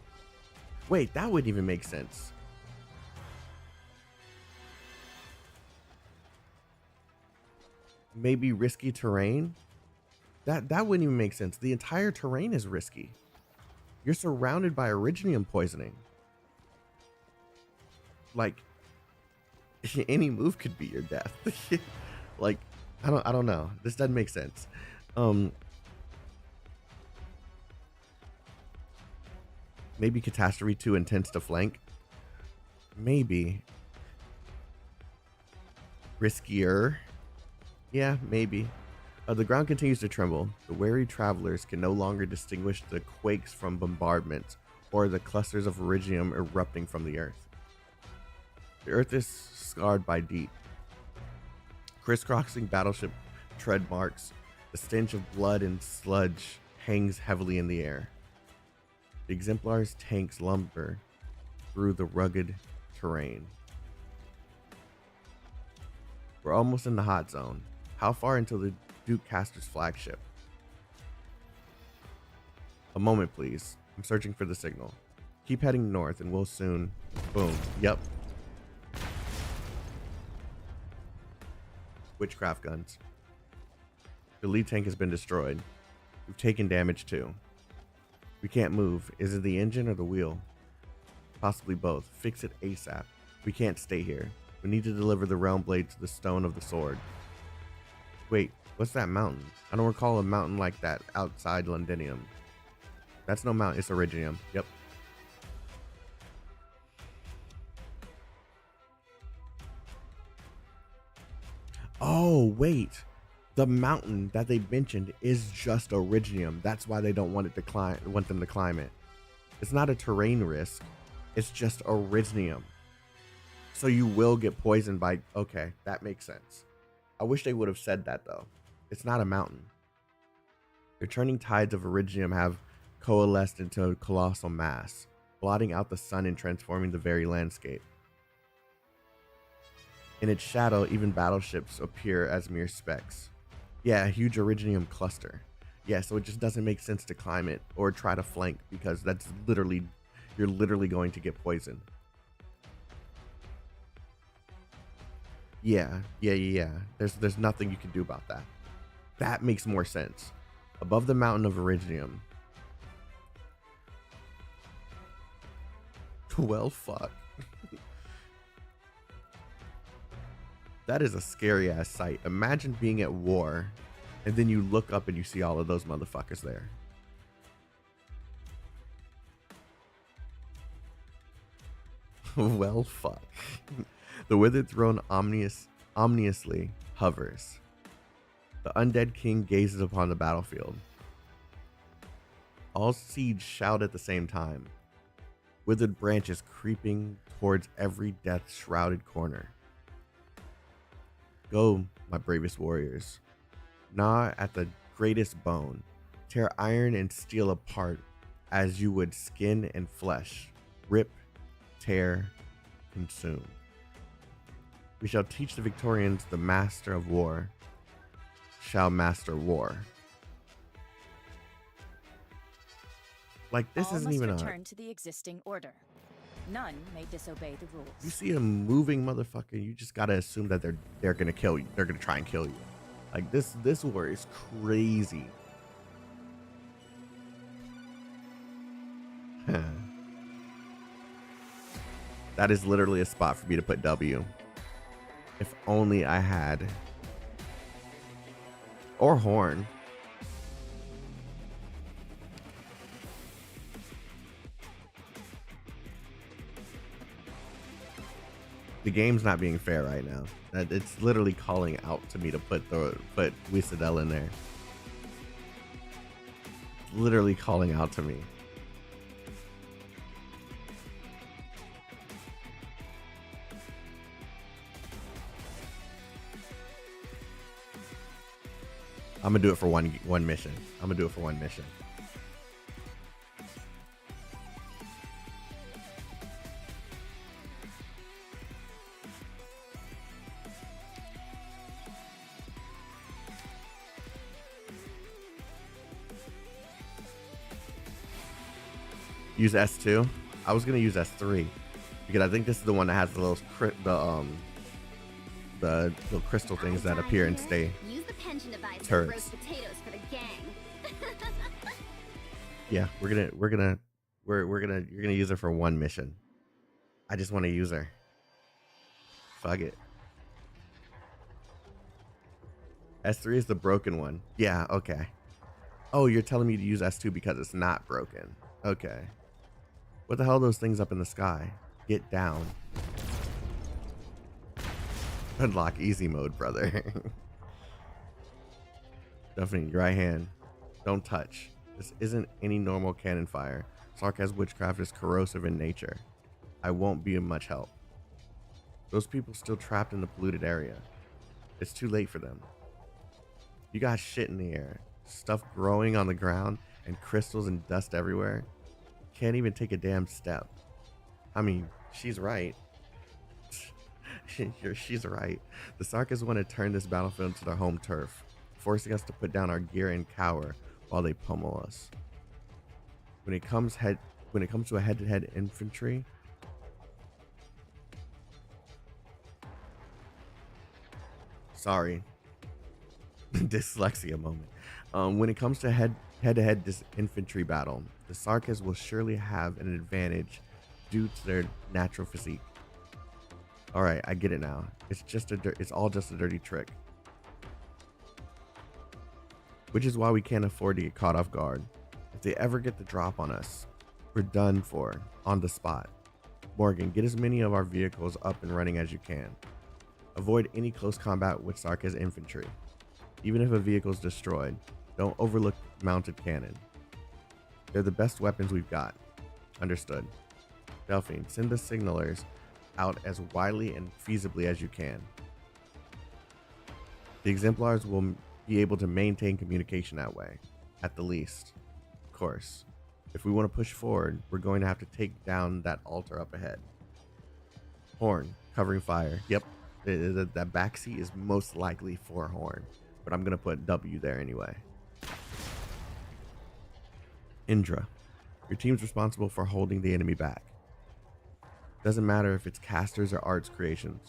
Wait, that wouldn't even make sense. Maybe risky terrain? That wouldn't even make sense. The entire terrain is risky. You're surrounded by Originium poisoning. Like, any move could be your death. Like, I don't know. This doesn't make sense. Maybe Catastrophe too intense to flank. Maybe. Riskier. Yeah, maybe. The ground continues to tremble. The wary travelers can no longer distinguish the quakes from bombardments or the clusters of Originium erupting from the earth. The earth is scarred by deep, crisscrossing battleship tread marks. The stench of blood and sludge hangs heavily in the air. The Exemplar's tanks lumber through the rugged terrain. We're almost in the hot zone. How far until the Duke Caster's flagship? A moment, please. I'm searching for the signal. Keep heading north and we'll soon... Boom. Yep. Witchcraft guns. The lead tank has been destroyed. We've taken damage too. We can't move. Is it the engine or the wheel? Possibly both. Fix it ASAP. We can't stay here. We need to deliver the realm blade to the stone of the sword. Wait, what's that mountain? I don't recall a mountain like that outside Londinium. That's no mountain, it's Originium. Yep. Oh, wait. The mountain that they mentioned is just Originium. That's why they don't want it to want them to climb it. It's not a terrain risk. It's just Originium. So you will get poisoned by... Okay, that makes sense. I wish they would have said that, though. It's not a mountain. The turning tides of Originium have coalesced into a colossal mass, blotting out the sun and transforming the very landscape. In its shadow, even battleships appear as mere specks. Yeah, a huge Originium cluster. Yeah, so it just doesn't make sense to climb it or try to flank because that's literally... You're literally going to get poisoned. Yeah. There's nothing you can do about that. That makes more sense. Above the mountain of Originium. Well, fuck. That is a scary ass sight. Imagine being at war and then you look up and you see all of those motherfuckers there. Well, fuck. The withered throne ominously hovers. The undead king gazes upon the battlefield. All siege shout at the same time. Withered branches creeping towards every death-shrouded corner. Go, my bravest warriors. Gnaw at the greatest bone. Tear iron and steel apart as you would skin and flesh. Rip, tear, consume. We shall teach the Victorians the master of war shall master war. Like, this isn't even return to the existing order. None may disobey the rules. You see a moving motherfucker, you just gotta assume that they're gonna kill you. They're gonna try and kill you. Like, this war is crazy. That is literally a spot for me to put W. If only I had... Or Horn. The game's not being fair right now. It's literally calling out to me to put Wiesadel in there. It's literally calling out to me. I'm gonna do it for one mission. I'm gonna do it for one mission. Use S2. I was gonna use S3 because I think this is the one that has the little the little crystal things that appear and stay. Use the pension device to turrets. roast potatoes for the gang. Yeah, you're gonna use her for one mission. I just want to use her. Fuck it. S3 is the broken one. Yeah, okay. Oh, you're telling me to use S2 because it's not broken. Okay. What the hell are those things up in the sky? Get down. Unlock easy mode, brother. Definitely right hand. Don't touch. This isn't any normal cannon fire. Sarkaz witchcraft is corrosive in nature. I won't be of much help. Those people still trapped in the polluted area. It's too late for them. You got shit in the air, stuff growing on the ground, and crystals and dust everywhere. Can't even take a damn step. I mean, she's right. She's right. The Sarkaz want to turn this battlefield into their home turf, forcing us to put down our gear and cower while they pummel us. When it comes to a head-to-head infantry, sorry, dyslexia moment. When it comes to head-to-head this infantry battle, the Sarkaz will surely have an advantage due to their natural physique. All right, I get it now. It's all just a dirty trick. Which is why we can't afford to get caught off guard. If they ever get the drop on us, we're done for on the spot. Morgan, get as many of our vehicles up and running as you can. Avoid any close combat with Sarkaz infantry. Even if a vehicle is destroyed, don't overlook mounted cannon. They're the best weapons we've got. Understood. Delphine, send the signalers out as widely and feasibly as you can. The exemplars will be able to maintain communication that way, at the least. Of course, if we want to push forward, we're going to have to take down that altar up ahead. Horn, covering fire. Yep, that backseat is most likely for Horn, but I'm going to put W there anyway. Indra, your team's responsible for holding the enemy back. Doesn't matter if it's casters or arts creations,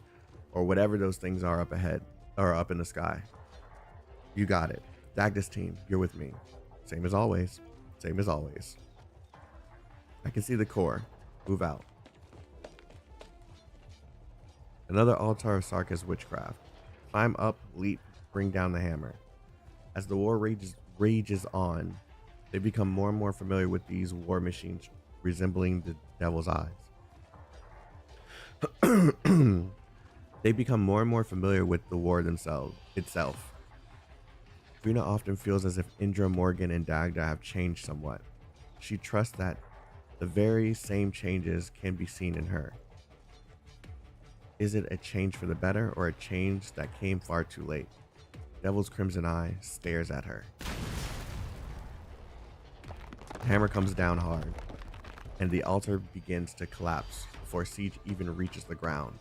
or whatever those things are up ahead, or up in the sky. You got it. Dagda's team, you're with me. Same as always. Same as always. I can see the core. Move out. Another altar of Sarkaz witchcraft. Climb up, leap, bring down the hammer. As the war rages on, they become more and more familiar with these war machines resembling the devil's eyes. They become more and more familiar with the war itself. Rena often feels as if Indra, Morgan, and Dagda have changed somewhat. She trusts that the very same changes can be seen in her. Is it a change for the better or a change that came far too late? Devil's crimson eye stares at her. The hammer comes down hard, and the altar begins to collapse before Siege even reaches the ground.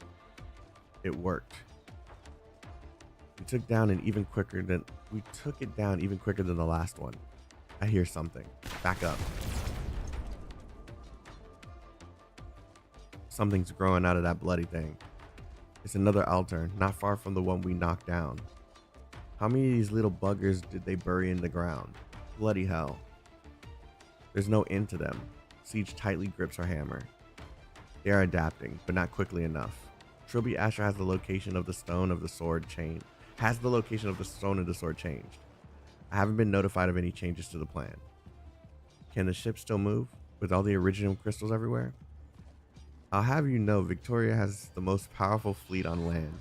It worked. We took it down even quicker than the last one. I hear something. Back up. Something's growing out of that bloody thing. It's another altar, not far from the one we knocked down. How many of these little buggers did they bury in the ground? Bloody hell. There's no end to them. Siege tightly grips her hammer. They are adapting, but not quickly enough. Trilby Asher has the location of the stone of the sword changed. I haven't been notified of any changes to the plan. Can the ship still move with all the original crystals everywhere? I'll have you know Victoria has the most powerful fleet on land.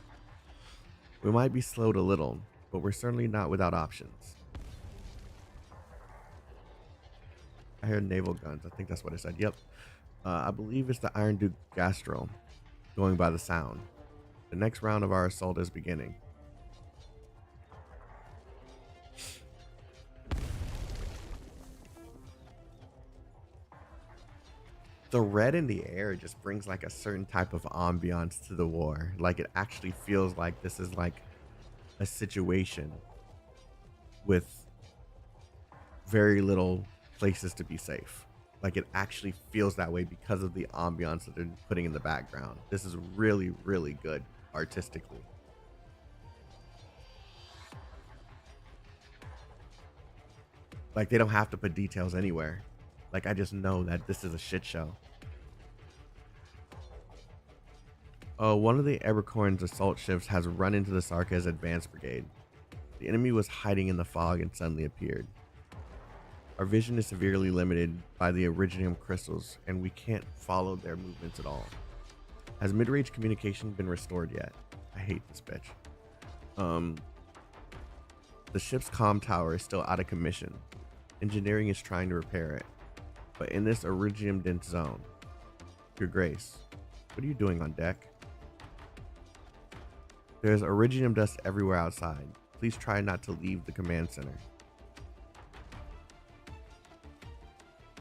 We might be slowed a little, but we're certainly not without options. I heard naval guns. I think that's what I said. Yep. I believe it's the Iron Duke Gastrel, going by the sound. The next round of our assault is beginning. The red in the air just brings like a certain type of ambiance to the war. Like it actually feels like this is like a situation with very little places to be safe. Like, it actually feels that way because of the ambiance that they're putting in the background. This is really, really good artistically. Like, they don't have to put details anywhere. Like, I just know that this is a shit show. One of the Abercorn's assault ships has run into the Sarka's advance brigade. The enemy was hiding in the fog and suddenly appeared. Our vision is severely limited by the Originium crystals, and we can't follow their movements at all. Has mid-range communication been restored yet? I hate this bitch. The ship's comm tower is still out of commission. Engineering is trying to repair it, but in this Originium-dense zone. Your Grace, what are you doing on deck? There's Originium dust everywhere outside. Please try not to leave the command center.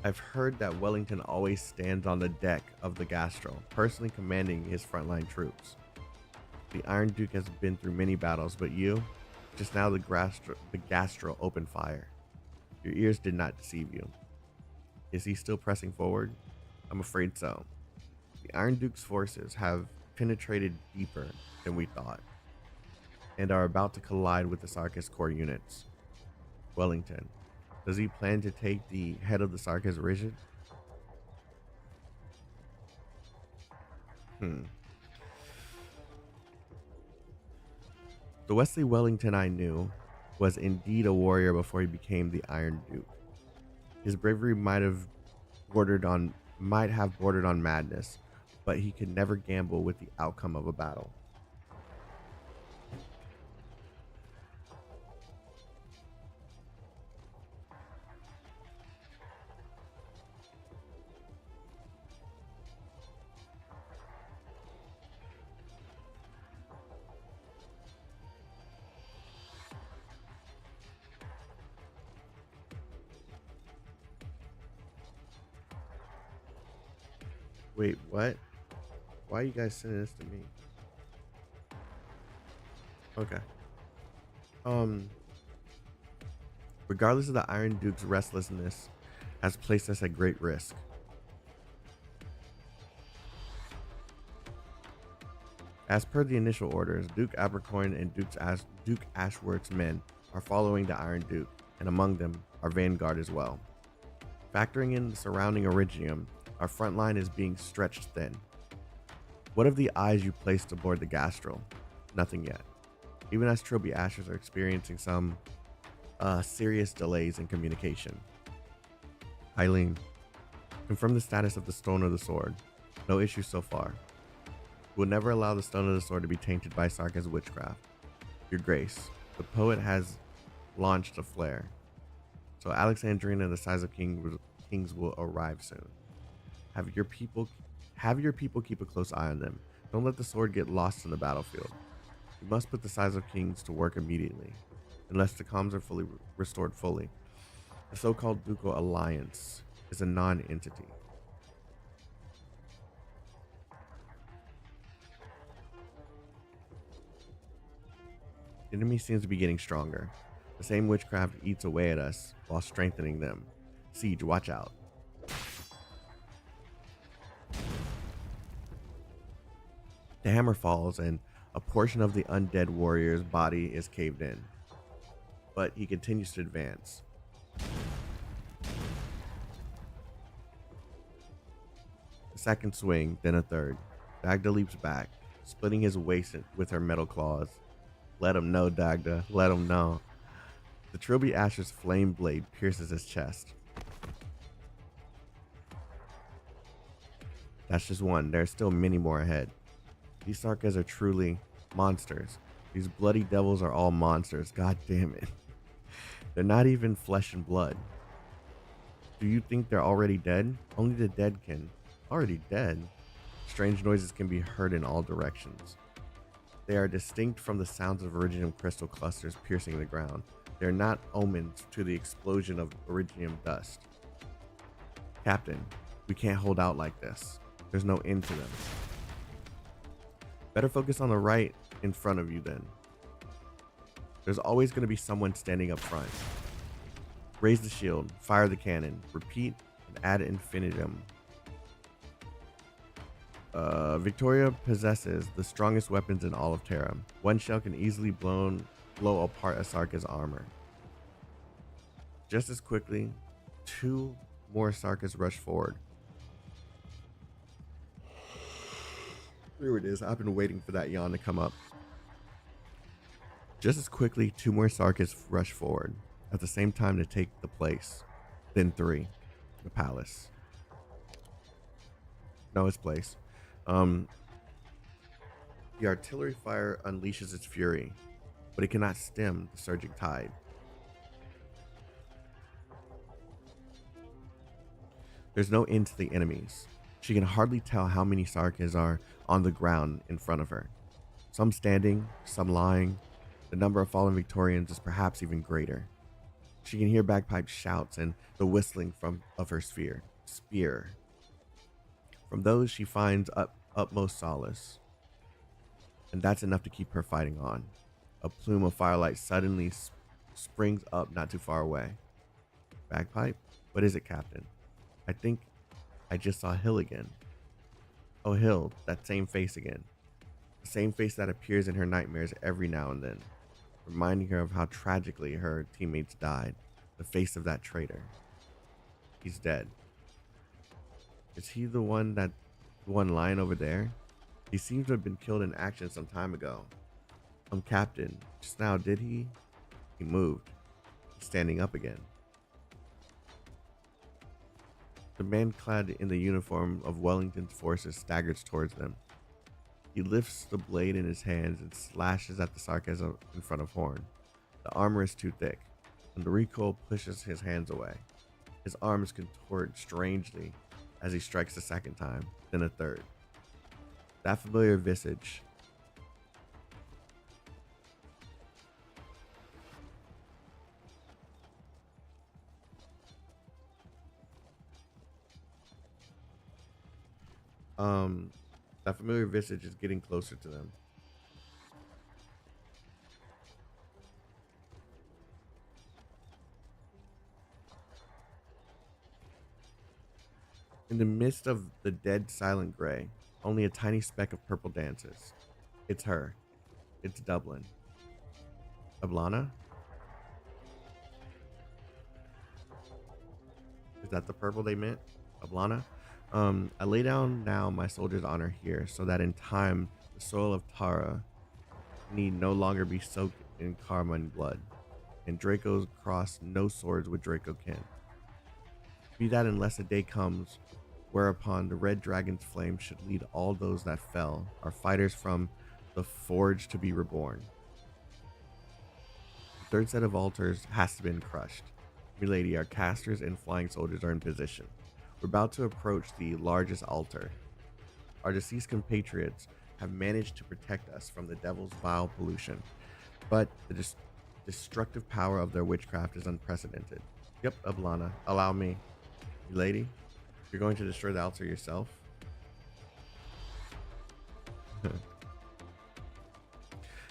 I've heard that Wellington always stands on the deck of the Gastro, personally commanding his frontline troops. The Iron Duke has been through many battles, but you, just now the Gastro opened fire. Your ears did not deceive you. Is he still pressing forward? I'm afraid so. The Iron Duke's forces have penetrated deeper than we thought, and are about to collide with the Sarkis core units. Wellington, does he plan to take the head of the Sarkis rigid? The Wesley Wellington I knew was indeed a warrior before he became the Iron Duke. His bravery might have bordered on madness, but he could never gamble with the outcome of a battle. Wait, what? Why are you guys sending this to me? Okay. Regardless of the Iron Duke's restlessness has placed us at great risk. As per the initial orders, Duke Abercorn and Duke Ashworth's men are following the Iron Duke, and among them are Vanguard as well. Factoring in the surrounding Originium, our front line is being stretched thin. What of the eyes you placed aboard the Gastro? Nothing yet. Even as Trilby Ashers are experiencing some serious delays in communication. Eileen, confirm the status of the Stone of the Sword. No issues so far. We'll never allow the Stone of the Sword to be tainted by Sarka's witchcraft. Your Grace, the poet has launched a flare, so Alexandrina and the Size of Kings will arrive soon. Have your people keep a close eye on them. Don't let the sword get lost in the battlefield. You must put the Size of Kings to work immediately, unless the comms are fully restored fully. The so-called Ducal Alliance is a non-entity. The enemy seems to be getting stronger. The same witchcraft eats away at us while strengthening them. Siege, watch out. The hammer falls and a portion of the undead warrior's body is caved in, but he continues to advance. A second swing, then a third. Dagda leaps back, splitting his waist with her metal claws. Let him know, Dagda, let him know. The Trilby Asher's flame blade pierces his chest. That's just one. There are still many more ahead. These Sarkas are truly monsters. These bloody devils are all monsters. God damn it. They're not even flesh and blood. Do you think they're already dead? Only the dead can. Already dead? Strange noises can be heard in all directions. They are distinct from the sounds of Originium crystal clusters piercing the ground. They are not omens to the explosion of Originium dust. Captain, we can't hold out like this. There's no end to them. Better focus on the right in front of you then. There's always going to be someone standing up front. Raise the shield, fire the cannon, repeat, and ad infinitum. Victoria possesses the strongest weapons in all of Terra. One shell can easily blow apart Asarka's armor. Just as quickly, 2 more Asarkas rush forward. There it is. I've been waiting for that yawn to come up. Just as quickly, 2 more Asarkas rush forward at the same time to take the place. Then 3, the palace. No, its place. The artillery fire unleashes its fury, but it cannot stem the surging tide. There's no end to the enemies. She can hardly tell how many Sarkas are on the ground in front of her. Some standing, some lying. The number of fallen Victorians is perhaps even greater. She can hear bagpipe shouts and the whistling of her spear. From those she finds utmost solace. And that's enough to keep her fighting on. A plume of firelight suddenly springs up not too far away. Bagpipe? What is it, Captain? I think I just saw Hill again. Oh, Hill, that same face again. The same face that appears in her nightmares every now and then, reminding her of how tragically her teammates died. The face of that traitor. He's dead. Is he the one lying over there? He seems to have been killed in action some time ago. Captain, just now, did he? He moved. He's standing up again. The man clad in the uniform of Wellington's forces staggers towards them. He lifts the blade in his hands and slashes at the sarcasm in front of Horn. The armor is too thick, and the recoil pushes his hands away. His arms contort strangely as he strikes a second time, then a third. That familiar visage. That familiar visage is getting closer to them. In the midst of the dead silent gray, only a tiny speck of purple dances. It's her. It's Dublin. Ablana? Is that the purple they meant? Ablana? I lay down now my soldier's honor here, so that in time the soil of Tara need no longer be soaked in carmine blood, and Dracos cross no swords with Draco kin. Be that unless a day comes whereupon the red dragon's flame should lead all those that fell, our fighters from the forge to be reborn. The third set of altars has been crushed. Milady, our casters and flying soldiers are in position. We're about to approach the largest altar. Our deceased compatriots have managed to protect us from the devil's vile pollution, but the destructive power of their witchcraft is unprecedented. Yep, Ablana, allow me. Milady, you're going to destroy the altar yourself?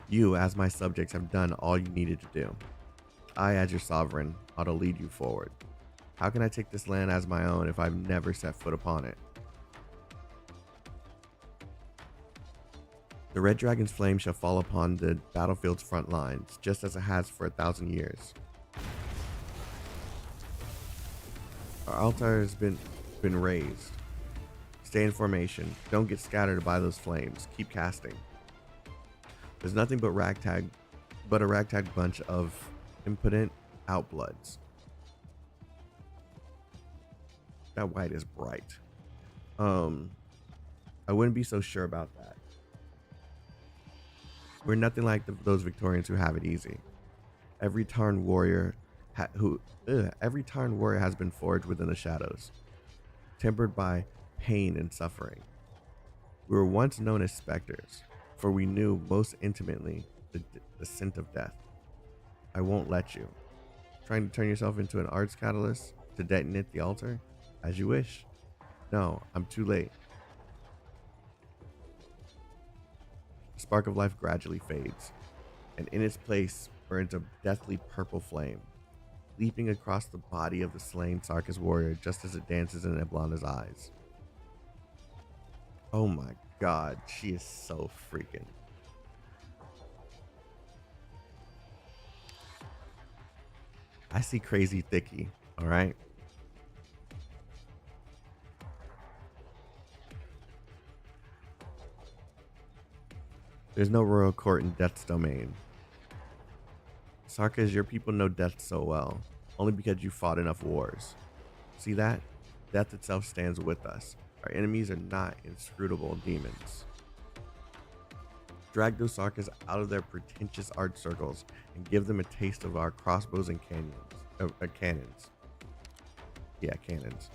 You, as my subjects, have done all you needed to do. I, as your sovereign, ought to lead you forward. How can I take this land as my own if I've never set foot upon it? The red dragon's flame shall fall upon the battlefield's front lines, just as it has for 1,000 years. Our altar has been raised. Stay in formation. Don't get scattered by those flames. Keep casting. There's nothing but a ragtag bunch of impotent outbloods. That white is bright. I wouldn't be so sure about that. We're nothing like those Victorians who have it easy. Every Tarn warrior has been forged within the shadows, tempered by pain and suffering. We were once known as specters, for we knew most intimately the scent of death. I won't let you. Trying to turn yourself into an arts catalyst to detonate the altar? As you wish. No, I'm too late. The spark of life gradually fades, and in its place burns a deathly purple flame. leaping across the body of the slain Sarkis warrior just as it dances in Eblana's eyes. Oh my god, she is so freaking. I see crazy thicky, alright? There's no royal court in Death's domain. Sarkis, your people know death so well, only because you fought enough wars. See that? Death itself stands with us. Our enemies are not inscrutable demons. Drag those Sarkis out of their pretentious art circles and give them a taste of our crossbows and cannons. Yeah, cannons.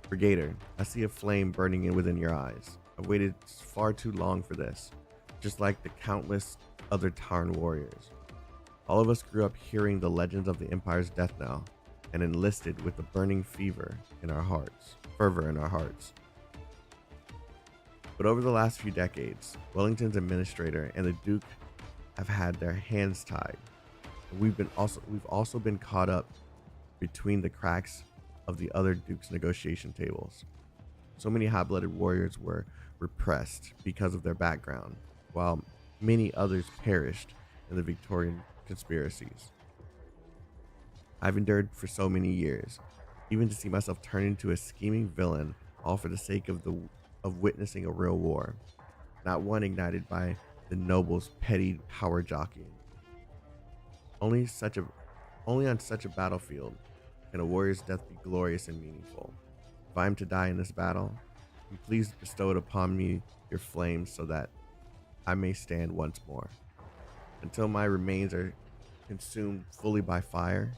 Brigader, I see a flame burning in within your eyes. I've waited far too long for this, just like the countless other Tarn warriors. All of us grew up hearing the legends of the Empire's death knell and enlisted with the burning fervor in our hearts. But over the last few decades, Wellington's administrator and the Duke have had their hands tied. We've also been caught up between the cracks of the other Duke's negotiation tables. So many hot-blooded warriors were repressed because of their background, while many others perished in the Victorian conspiracies. I've endured for so many years, even to see myself turn into a scheming villain, all for the sake of witnessing a real war, not one ignited by the nobles' petty power jockeying. Only on such a battlefield can a warrior's death be glorious and meaningful. If I am to die in this battle, please bestow it upon me your flames so that I may stand once more. Until my remains are consumed fully by fire,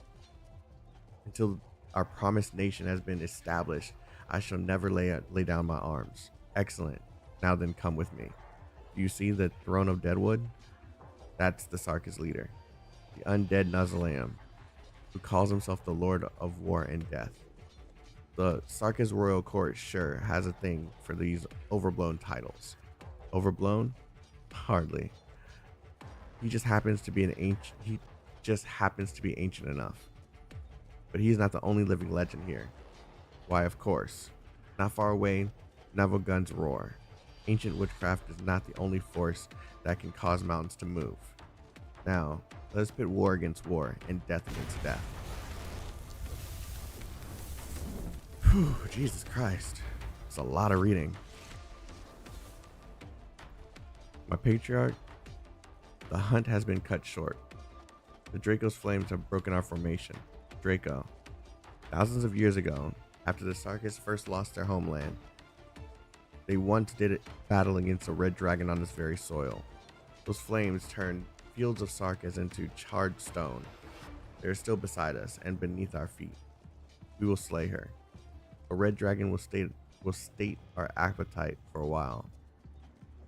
until our promised nation has been established, I shall never lay down my arms. Excellent. Now then, come with me. Do you see the throne of Deadwood? That's the Sarkis leader, the undead Nazaleam, who calls himself the Lord of War and Death. The Sarkis royal court sure has a thing for these overblown titles. Overblown? Hardly. He just happens to be ancient enough. But he's not the only living legend here. Why, of course. Not far away, naval guns roar. Ancient witchcraft is not the only force that can cause mountains to move. Now, let us pit war against war and death against death. Whew, Jesus Christ. It's a lot of reading. My patriarch, the hunt has been cut short. The Draco's flames have broken our formation. Draco. Thousands of years ago, after the Sarkis first lost their homeland, they once did it battle against a red dragon on this very soil. Those flames turned fields of Sarkis into charred stone. They are still beside us and beneath our feet. We will slay her. A red dragon will state our appetite for a while.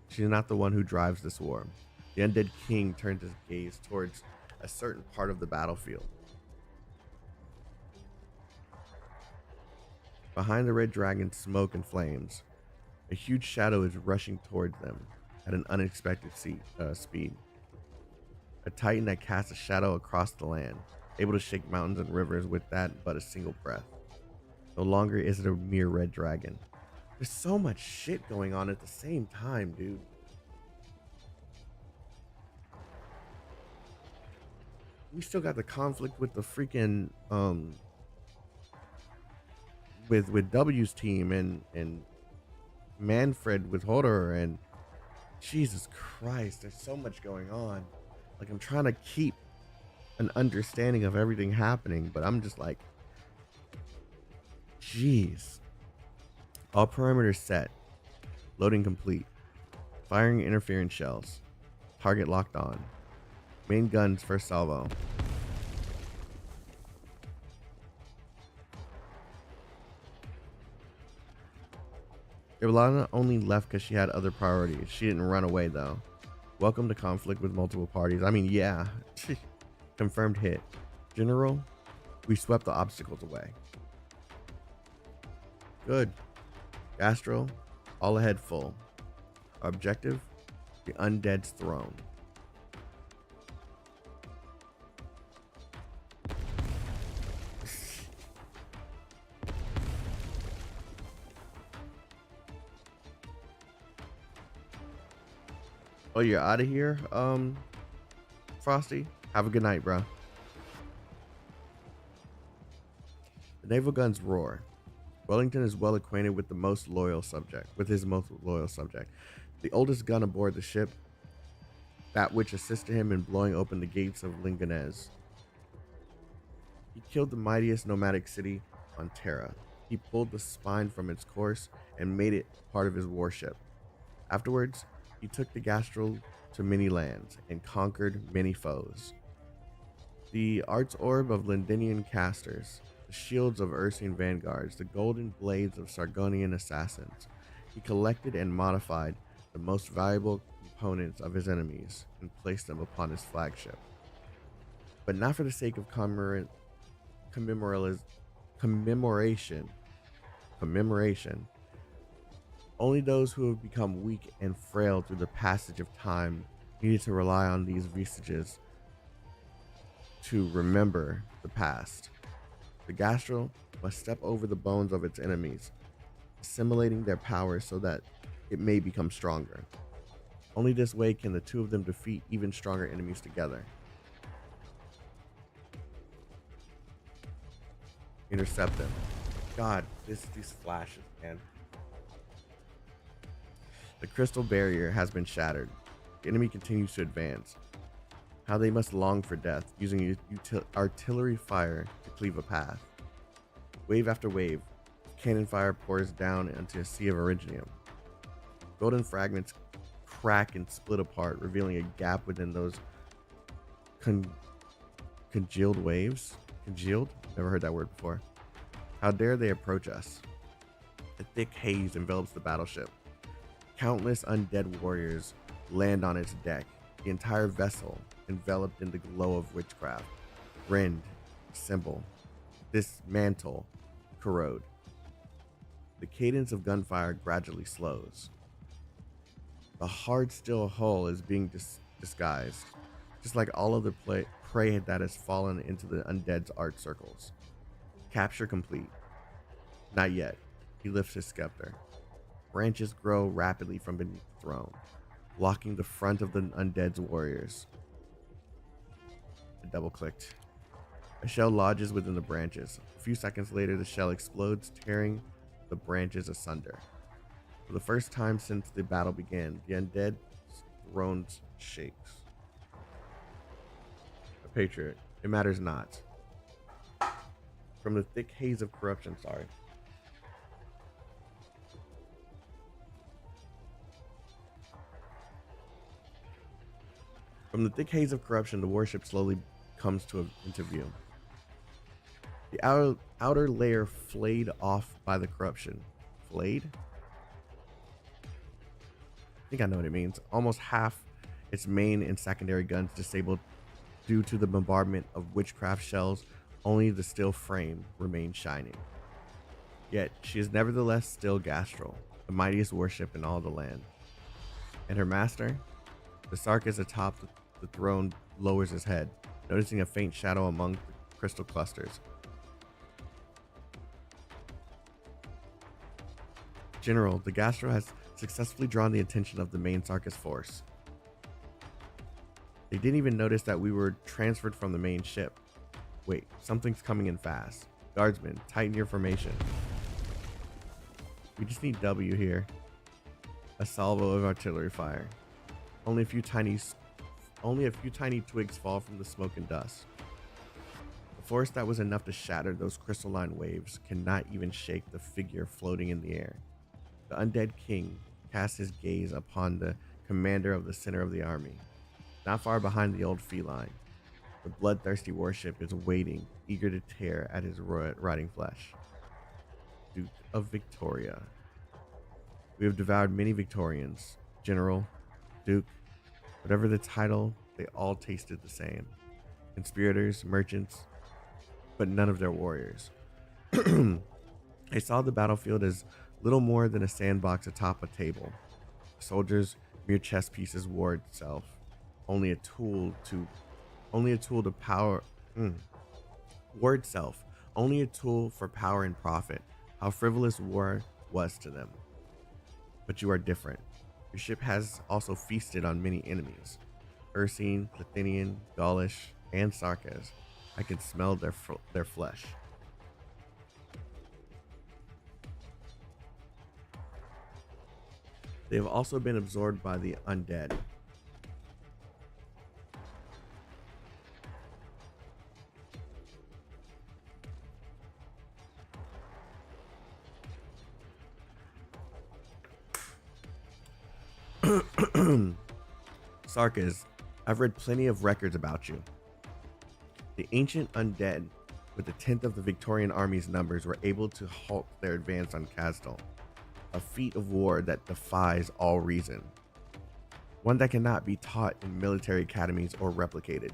She is not the one who drives this war. The undead king turns his gaze towards a certain part of the battlefield. Behind the red dragon's smoke and flames, a huge shadow is rushing towards them at an unexpected speed. A titan that casts a shadow across the land, able to shake mountains and rivers with that but a single breath. No longer is it a mere red dragon. There's so much shit going on at the same time, dude. We still got the conflict with the freaking with W's team and Manfred with Hodor, and Jesus Christ, there's so much going on. Like, I'm trying to keep an understanding of everything happening, but I'm just like, jeez. All perimeters set. Loading complete. Firing interference shells. Target locked on. Main guns first salvo. Iblana only left because she had other priorities. She didn't run away though. Welcome to conflict with multiple parties. I mean, yeah. Confirmed hit. General, we swept the obstacles away. Good. Gastro, all ahead full. Our objective, the undead's throne. Oh, you're out of here, Frosty? Have a good night, bro. The naval guns roar. Wellington is well acquainted with his most loyal subject. The oldest gun aboard the ship, that which assisted him in blowing open the gates of Linganez. He killed the mightiest nomadic city on Terra. He pulled the spine from its course and made it part of his warship. Afterwards, he took the Gastral to many lands and conquered many foes. The arts orb of Lindinian casters, the shields of Ursine vanguards, the golden blades of Sargonian assassins. He collected and modified the most valuable components of his enemies and placed them upon his flagship. But not for the sake of commemoration. Only those who have become weak and frail through the passage of time needed to rely on these vestiges to remember the past. The Gastral must step over the bones of its enemies, assimilating their powers so that it may become stronger. Only this way can the two of them defeat even stronger enemies together. Intercept them. God, these flashes, man. The crystal barrier has been shattered. The enemy continues to advance. How they must long for death, using artillery fire to cleave a path. Wave after wave, cannon fire pours down into a sea of Originium. Golden fragments crack and split apart, revealing a gap within those congealed waves. Congealed? Never heard that word before. How dare they approach us? A thick haze envelops the battleship. Countless undead warriors land on its deck, the entire vessel enveloped in the glow of witchcraft. Rend, assemble, dismantle, corrode. The cadence of gunfire gradually slows. The hard steel hull is being disguised, just like all other prey that has fallen into the undead's art circles. Capture complete. Not yet. He lifts his scepter. Branches grow rapidly from beneath the throne, blocking the front of the undead's warriors. I double-clicked. A shell lodges within the branches. A few seconds later, the shell explodes, tearing the branches asunder. For the first time since the battle began, the undead throne shakes. A patriot, it matters not. From the thick haze of corruption, From the thick haze of corruption, the warship slowly comes into view. The outer layer flayed off by the corruption. Flayed? I think I know what it means. Almost half its main and secondary guns disabled due to the bombardment of witchcraft shells. Only the steel frame remains shining. Yet she is nevertheless still Gastral, the mightiest warship in all the land. And her master, the Sarkis atop the throne, lowers his head, noticing a faint shadow among the crystal clusters. General, the Gastral has successfully drawn the attention of the main Sarkis force. They didn't even notice that we were transferred from the main ship. Wait, something's coming in fast. Guardsmen, tighten your formation. We just need W here. A salvo of artillery fire. Only a few tiny twigs fall from the smoke and dust. The force that was enough to shatter those crystalline waves cannot even shake the figure floating in the air. The undead king casts his gaze upon the commander of the center of the army. Not far behind the old feline, the bloodthirsty warship is waiting, eager to tear at his rotting flesh. Duke of Victoria. We have devoured many Victorians. General, Duke, whatever the title, they all tasted the same. Conspirators, merchants, but none of their warriors. I saw the battlefield as little more than a sandbox atop a table. Soldiers, mere chess pieces, war itself. Only a tool to power. War itself, only a tool for power and profit. How frivolous war was to them. But you are different. Your ship has also feasted on many enemies. Ursine, Plathinian, Gaulish, and Sarkaz. I can smell their flesh. They have also been absorbed by the undead. Sarkaz, I've read plenty of records about you. The ancient undead, with a tenth of the Victorian army's numbers, were able to halt their advance on Kazdal, a feat of war that defies all reason, one that cannot be taught in military academies or replicated.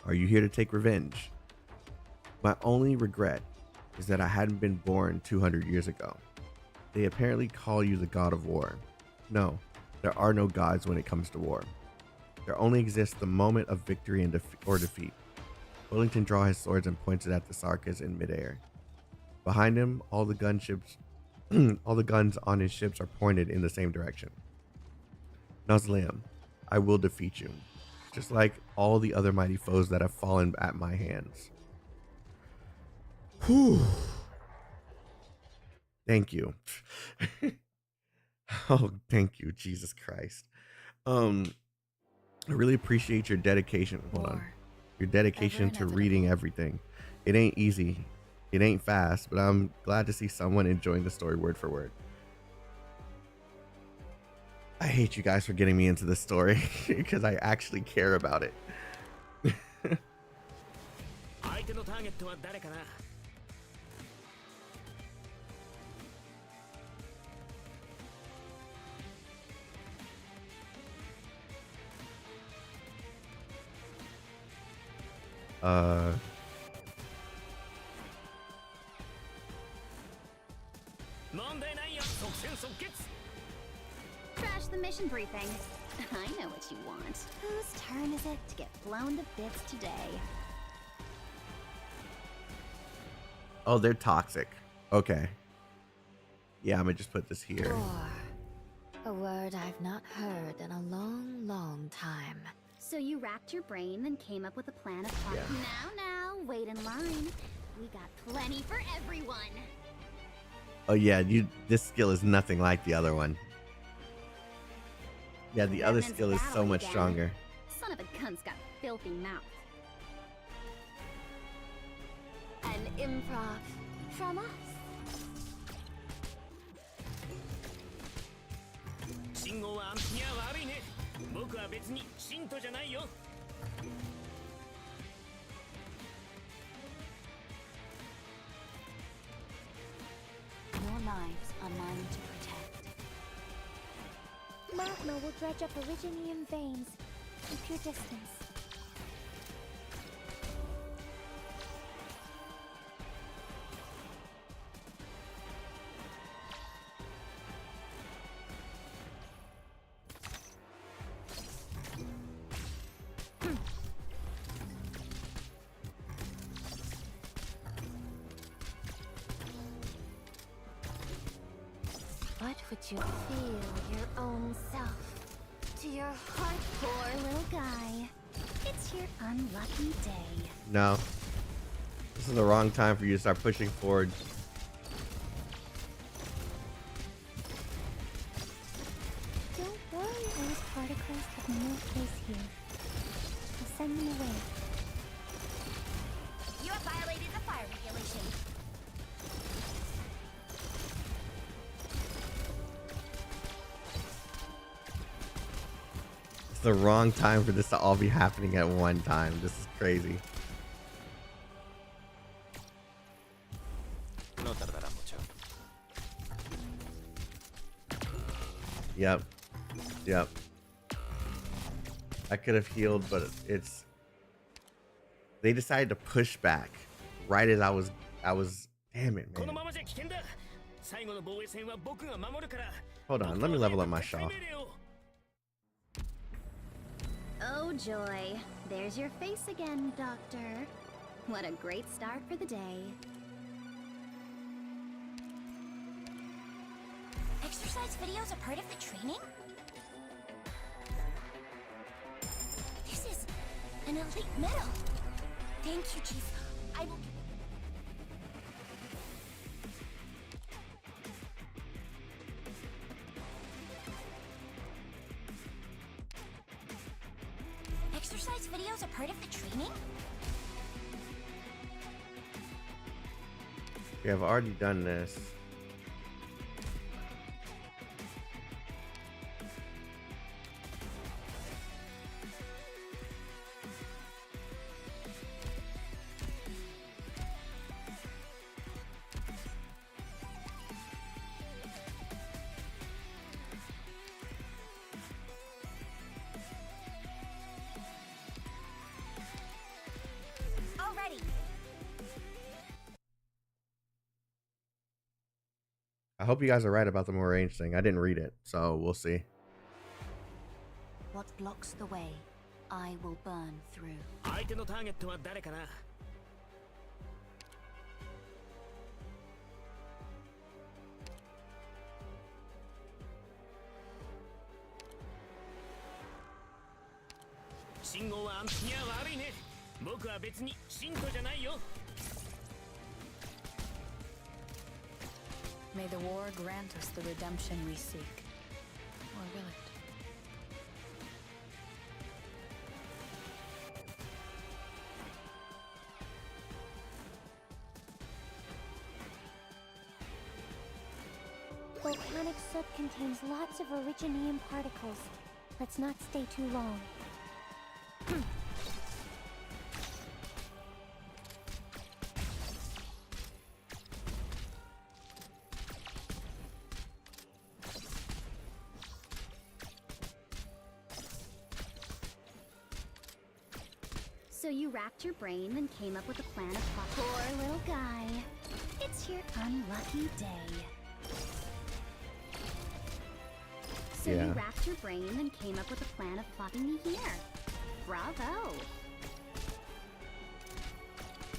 Are you here to take revenge? My only regret is that I hadn't been born 200 years ago. They apparently call you the god of war. No, there are no gods when it comes to war. There only exists the moment of victory and or defeat. Wellington draws his swords and points it at the Sarkaz in midair. Behind him, all the guns on his ships are pointed in the same direction. Nazliam, I will defeat you, just like all the other mighty foes that have fallen at my hands. Whew. Thank you. Oh, thank you, Jesus Christ. I really appreciate your dedication. Hold on. Your dedication to reading everything. It ain't easy. It ain't fast, but I'm glad to see someone enjoying the story word for word. I hate you guys for getting me into this story because I actually care about it. Crash the mission briefing. I know what you want. Whose turn is it to get blown to bits today? Oh, they're toxic. Okay. Yeah, I'm gonna just put this here. War. A word I've not heard in a long, long time. So you racked your brain and came up with a plan of talk. Yeah. Now, wait in line. We got plenty for everyone. Oh yeah, this skill is nothing like the other one. Yeah, the other skill is so much stronger. Son of a gun's got a filthy mouth. An improv from us. 信号はアンピア悪いね。僕は別に信徒じゃないよ。Your lives are mine to protect. Magma will dredge up Originium veins. Keep your distance. What would you feel your own self? To your heart, poor little guy. It's your unlucky day. No. This is the wrong time for you to start pushing forward. Don't worry, those particles have no place here. I'll send them away. You have violated the fire regulation. It's the wrong time for this to all be happening at one time. This is crazy. No tardará mucho. Yep. Yep. I could have healed, but they decided to push back right as I was damn it, この man. ままじゃ危険だ。最後の防衛戦は僕が守るから。 Hold on, let me level up my shaw. Oh joy, there's your face again, Doctor. What a great start for the day. Exercise exercise videos a part of the training? This is an elite medal. Thank you, Chief. I will... Exercise videos a part of the training? We have already done this. Already. I hope you guys are right about the more range thing. I didn't read it, so we'll see. What blocks the way, I will burn through. 相手のターゲットは誰かな。信号はアンピア悪いね。僕は別に信徒じゃないよ。 May the war grant us the redemption we seek. Or will it? Volcanic soot contains lots of originium particles. Let's not stay too long. So you racked your brain and came up with a plan of poor little guy. It's your unlucky day. So Yeah. you racked your brain and came up with a plan of flopping me here. Bravo.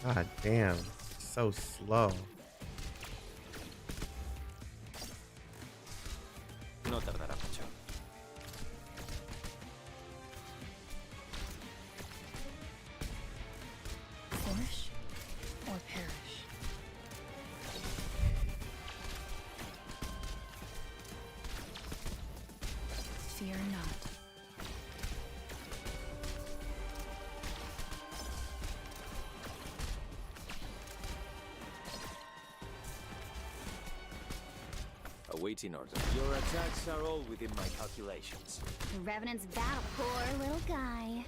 God damn, so slow. No tardará mucho. Finish or perish? Fear not. Awaiting order. Your attacks are all within my calculations. Revenant's battle. Poor little guy.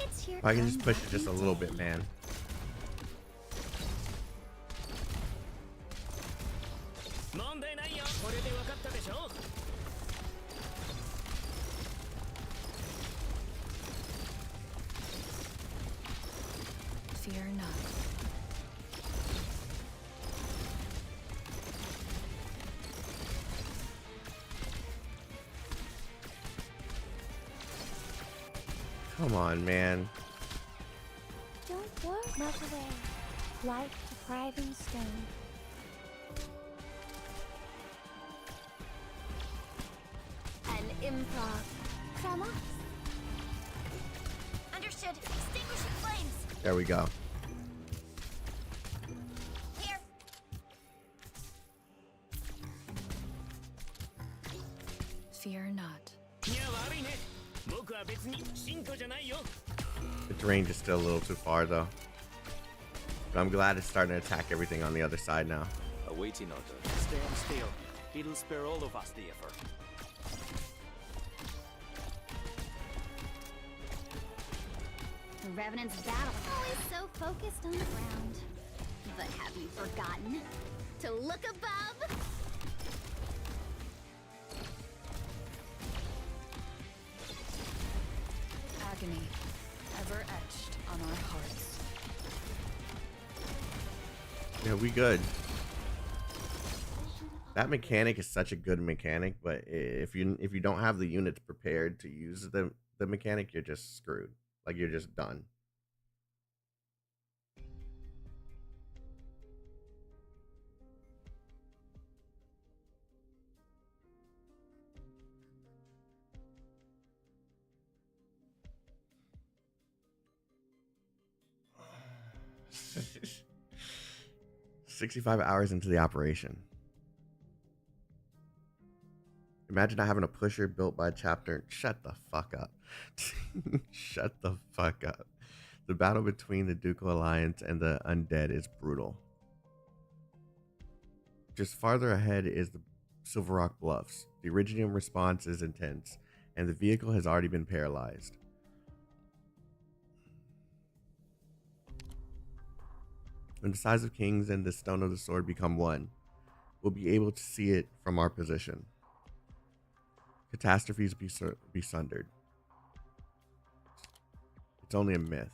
It's your I can just push it just a unlucky little day. bit, man. Fear not. Come on, man. Don't worry. Melt away. Like depriving stone. An improv from us. Understood. Extinguishing flames. There we go. Here. Fear not. いや悪いね。僕は別に信徒じゃないよ。 Its range is still a little too far, though. But I'm glad it's starting to attack everything on the other side now. Awaiting order. Stand still. It'll spare all of us the effort. The Revenant's battle. Always so focused on the ground. But have you forgotten to look above? Agony, ever etched on our hearts. Yeah, we good. That mechanic is such a good mechanic, but if you don't have the units prepared to use the mechanic, you're just screwed. Like, you're just done. 65 hours into the operation. Imagine not having a pusher built by a chapter. Shut the fuck up. Shut the fuck up. The battle between the Ducal Alliance and the undead is brutal. Just farther ahead is the Silver Rock Bluffs. The Iridium response is intense, and the vehicle has already been paralyzed. When the Size of Kings and the Stone of the Sword become one, we'll be able to see it from our position. Catastrophes be sundered. It's only a myth.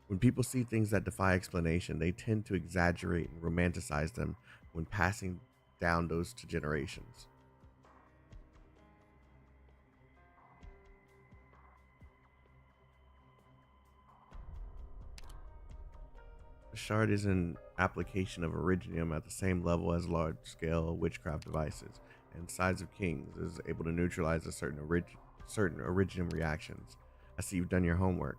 When people see things that defy explanation, they tend to exaggerate and romanticize them when passing down those to generations. The shard is an application of Iridium at the same level as large-scale witchcraft devices, and Size of Kings is able to neutralize certain Iridium reactions. I see you've done your homework.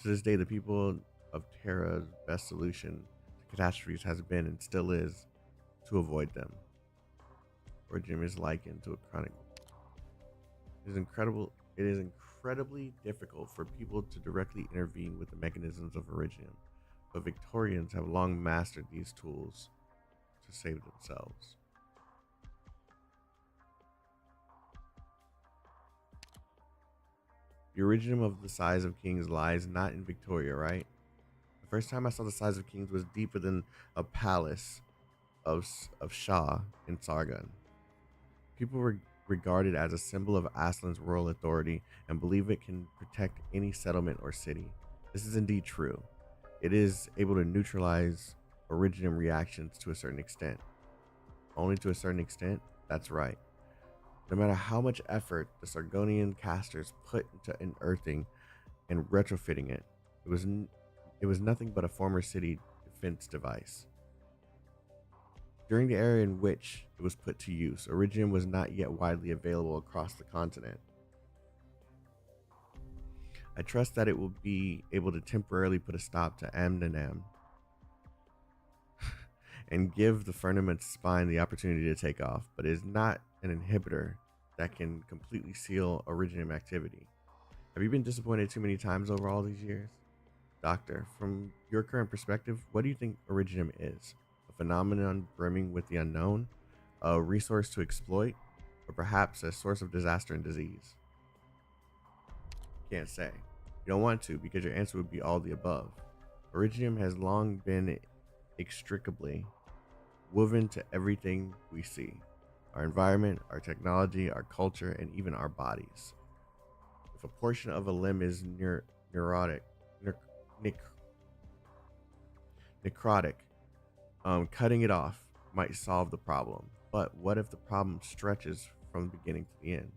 To this day, the people of Terra's best solution to catastrophes has been and still is to avoid them. Iridium is likened to a chronic. It is incredibly difficult for people to directly intervene with the mechanisms of Iridium, but Victorians have long mastered these tools to save themselves. The Iridium of the Size of Kings lies not in Victoria, right? The first time I saw the Size of Kings was deeper than a palace of Shah in Sargon. People regard it as a symbol of Aslan's royal authority and believe it can protect any settlement or city. This is indeed true. It is able to neutralize Iridium reactions to a certain extent. Only to a certain extent? That's right. No matter how much effort the Sargonian casters put into unearthing and retrofitting it, it was nothing but a former city defense device. During the era in which it was put to use, Iridium was not yet widely available across the continent. I trust that it will be able to temporarily put a stop to Amnanam and give the firmament's spine the opportunity to take off, but it is not an inhibitor that can completely seal Iridium activity. Have you been disappointed too many times over all these years? Doctor, from your current perspective, what do you think Iridium is? A phenomenon brimming with the unknown? A resource to exploit? Or perhaps a source of disaster and disease? Can't say. You don't want to, because your answer would be all the above. Iridium has long been inextricably woven to everything we see. Our environment, our technology, our culture, and even our bodies. If a portion of a limb is necrotic, cutting it off might solve the problem. But what if the problem stretches from the beginning to the end?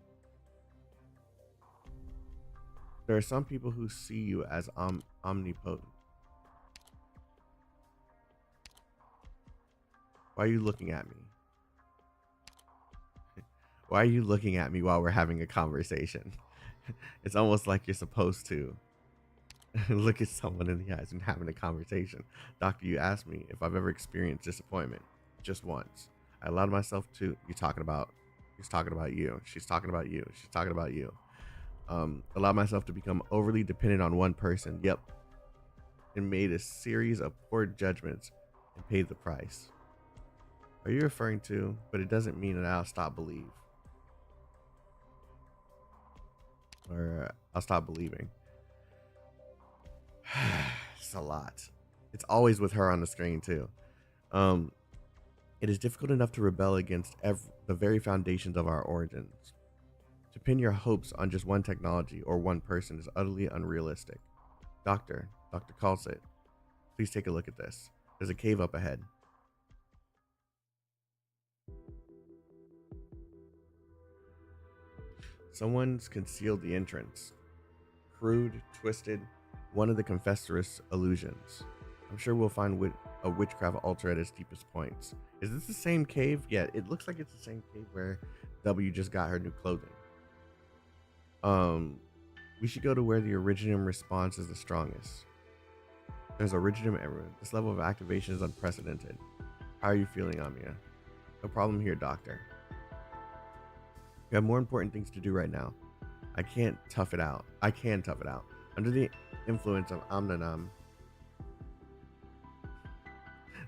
There are some people who see you as omnipotent. Why are you looking at me? Why are you looking at me while we're having a conversation? It's almost like you're supposed to look at someone in the eyes and having a conversation. Doctor, you asked me if I've ever experienced disappointment. Just once. I allowed myself to. He's talking about you. She's talking about you. She's talking about you. Allowed myself to become overly dependent on one person. Yep. And made a series of poor judgments and paid the price. Are you referring to? But it doesn't mean that I'll stop believe. Or I'll stop believing. It's a lot. It's always with her on the screen too. It is difficult enough to rebel against the very foundations of our origins. To pin your hopes on just one technology or one person is utterly unrealistic. Doctor calls it. Please take a look at this. There's a cave up ahead. Someone's concealed the entrance. Crude, twisted, one of the Confessor's illusions. I'm sure we'll find a witchcraft altar at its deepest points. Is this the same cave? Yeah, it looks like it's the same cave where W just got her new clothing. We should go to where the Iridium response is the strongest. There's iridium everywhere. This level of activation is unprecedented. How are you feeling, Amiya? No problem here, Doctor. You have more important things to do right now. I can tough it out. Under the influence of Amnanam.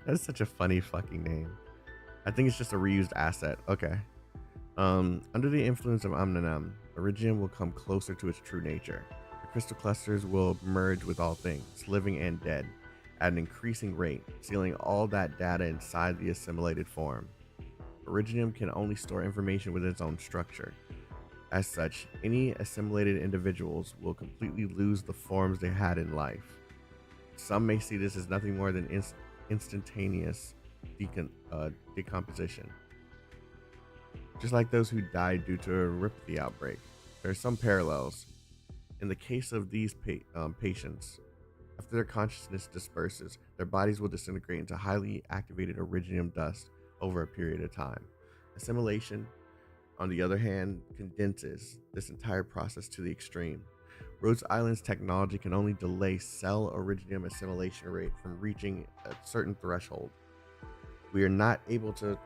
That is such a funny fucking name. I think it's just a reused asset. Okay. Under the influence of Amnanam, iridium will come closer to its true nature. The crystal clusters will merge with all things, living and dead, at an increasing rate, sealing all that data inside the assimilated form. Iridium can only store information with its own structure. As such, any assimilated individuals will completely lose the forms they had in life. Some may see this as nothing more than instantaneous decomposition. Just like those who died due to a Ripley outbreak, there are some parallels. In the case of these patients, after their consciousness disperses, their bodies will disintegrate into highly activated iridium dust over a period of time. Assimilation, on the other hand, condenses this entire process to the extreme. Rhodes Island's technology can only delay cell iridium assimilation rate from reaching a certain threshold. We're not able to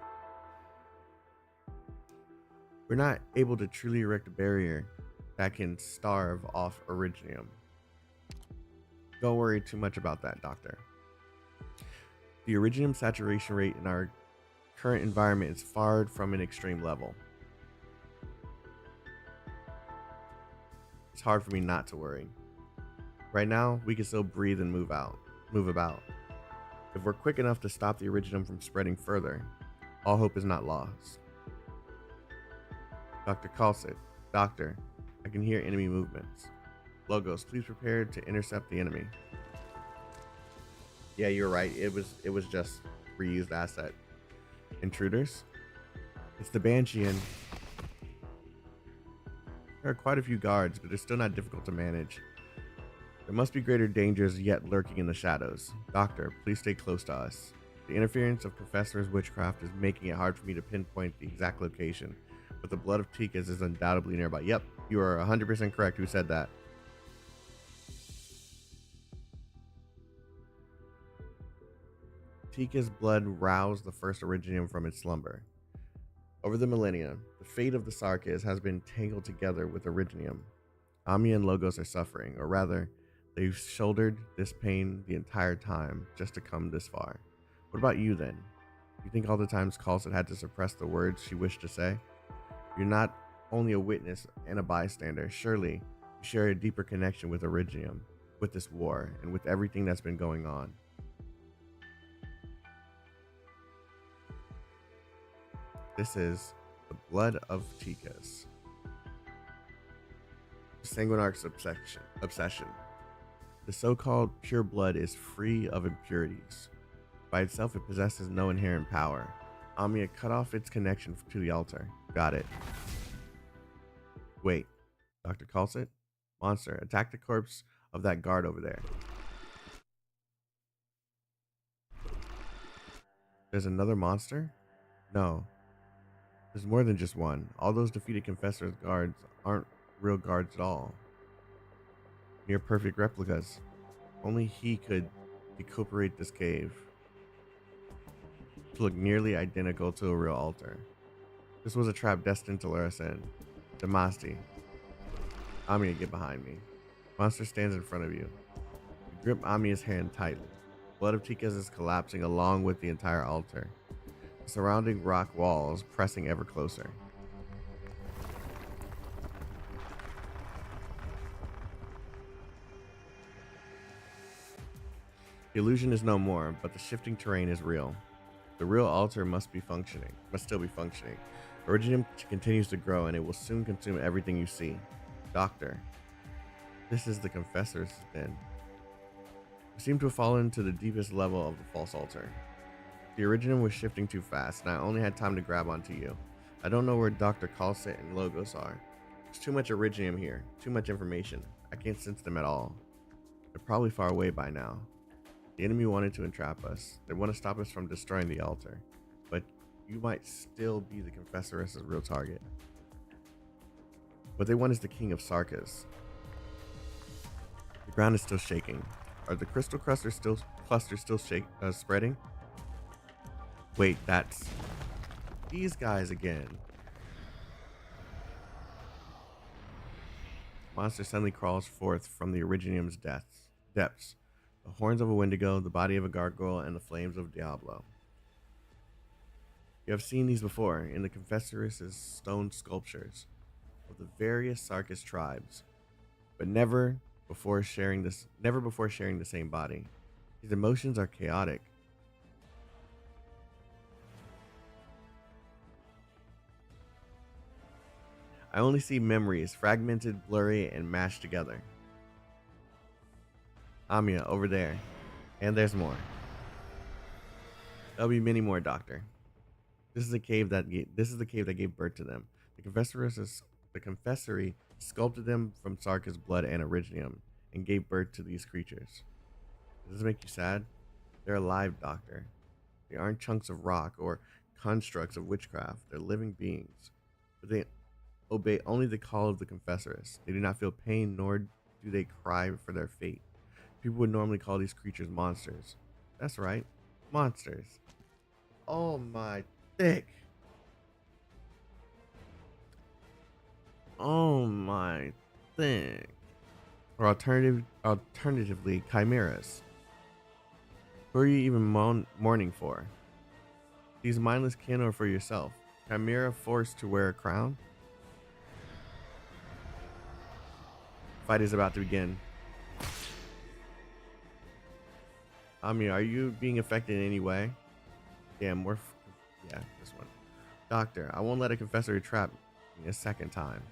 truly erect a barrier that can starve off iridium. Don't worry too much about that, Doctor. The iridium saturation rate in our current environment is far from an extreme level. It's hard for me not to worry. Right now, we can still breathe and move about. If we're quick enough to stop the iridium from spreading further, all hope is not lost. Dr. Calcit, Doctor, I can hear enemy movements. Logos, please prepare to intercept the enemy. Yeah, you're right. It was just reused asset. Intruders? It's the Banshee and there are quite a few guards, but they're still not difficult to manage. There must be greater dangers yet lurking in the shadows. Doctor, please stay close to us. The interference of Professor's witchcraft is making it hard for me to pinpoint the exact location, but the blood of Tikas is undoubtedly nearby. Yep, you are 100% correct. Who said that? Tika's blood roused the first iridium from its slumber. Over the millennia, the fate of the Sarkis has been tangled together with iridium. Amiya and Logos are suffering, or rather, they've shouldered this pain the entire time just to come this far. What about you then? You think all the times Calcit had to suppress the words she wished to say? You're not only a witness and a bystander. Surely, you share a deeper connection with iridium, with this war, and with everything that's been going on. This is the blood of Tikas. Sanguinarch's obsession. The so-called pure blood is free of impurities. By itself, it possesses no inherent power. Amiya cut off its connection to the altar. Got it. Wait, Dr. Calcit? Monster, attack the corpse of that guard over there. There's another monster? No. There's more than just one. All those defeated Confessor's guards aren't real guards at all. Near perfect replicas. Only he could decuperate this cave to look nearly identical to a real altar. This was a trap destined to lure us in. Damasti. Amiya, get behind me. Monster stands in front of you. You grip Amiya's hand tightly. Blood of Tikas is collapsing along with the entire altar. The surrounding rock walls pressing ever closer. The illusion is no more, but the shifting terrain is real. The real altar must still be functioning. Iridium continues to grow and it will soon consume everything you see. Doctor, this is the Confessor's den. We seem to have fallen to the deepest level of the false altar. The iridium was shifting too fast, and I only had time to grab onto you. I don't know where Dr. Calcit and Logos are. There's too much iridium here, too much information. I can't sense them at all. They're probably far away by now. The enemy wanted to entrap us. They want to stop us from destroying the altar. But you might still be the Confessoress's real target. What they want is the King of Sarkas. The ground is still shaking. Are the crystal clusters still spreading? Wait, that's these guys again. Monster suddenly crawls forth from the Originium's depths. The horns of a Wendigo, the body of a gargoyle, and the flames of Diablo. You have seen these before in the Confessor's stone sculptures of the various Sarkis tribes, but never before sharing the same body. These emotions are chaotic. I only see memories, fragmented, blurry, and mashed together. Amiya, over there. And there's more. There'll be many more, Doctor. This is the cave that gave birth to them. The confessory sculpted them from Sarka's blood and Originium and gave birth to these creatures. Does this make you sad? They're alive, Doctor. They aren't chunks of rock or constructs of witchcraft. They're living beings. But they obey only the call of the Confessoress. They do not feel pain, nor do they cry for their fate. People would normally call these creatures monsters. That's right, monsters. Oh my thick. Oh my thick. Or alternatively, chimeras. Who are you even mourning for? These mindless kin or for yourself? Chimera forced to wear a crown? Fight is about to begin. Amiya, are you being affected in any way? Damn, yeah, this one. Doctor, I won't let a confessor trap me a second time.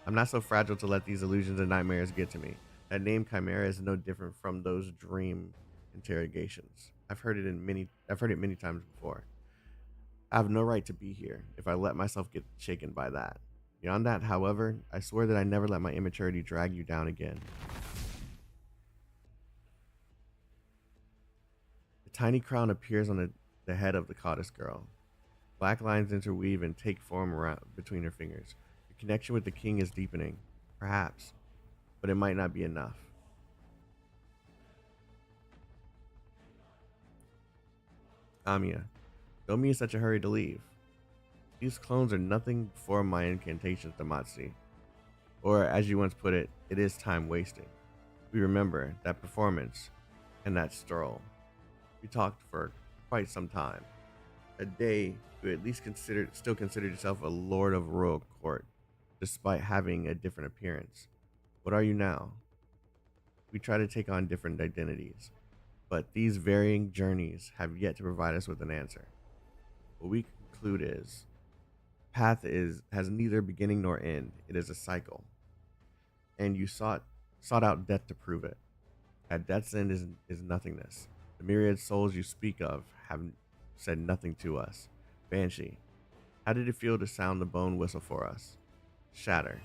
I'm not so fragile to let these illusions and nightmares get to me. That name Chimera is no different from those dream interrogations. I've heard it many times before. I have no right to be here if I let myself get shaken by that. Beyond that, however, I swear that I never let my immaturity drag you down again. The tiny crown appears on the head of the goddess girl. Black lines interweave and take form around between her fingers. Your connection with the king is deepening, perhaps, but it might not be enough. Amiya, don't be in such a hurry to leave. These clones are nothing before my incantations, Damatsi. Or, as you once put it, it is time wasting. We remember that performance and that stroll. We talked for quite some time. A day you at least still considered yourself a lord of royal court, despite having a different appearance. What are you now? We try to take on different identities, but these varying journeys have yet to provide us with an answer. What we conclude is, path has neither beginning nor end. It is a cycle. And you sought out death to prove it. At death's end is nothingness. The myriad souls you speak of have said nothing to us. Banshee, how did it feel to sound the bone whistle for us? Shatter.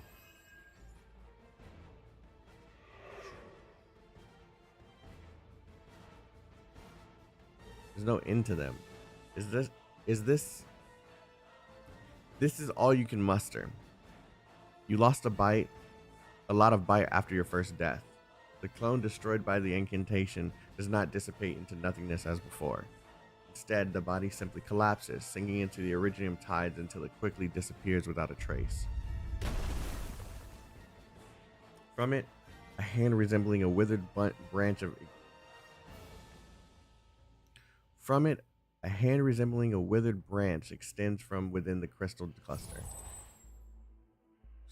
There's no end to them. This is all you can muster. You lost a lot of bite after your first death. The clone destroyed by the incantation does not dissipate into nothingness as before. Instead, the body simply collapses, sinking into the Originium tides until it quickly disappears without a trace. From it, a hand resembling a withered branch extends from within the crystal cluster.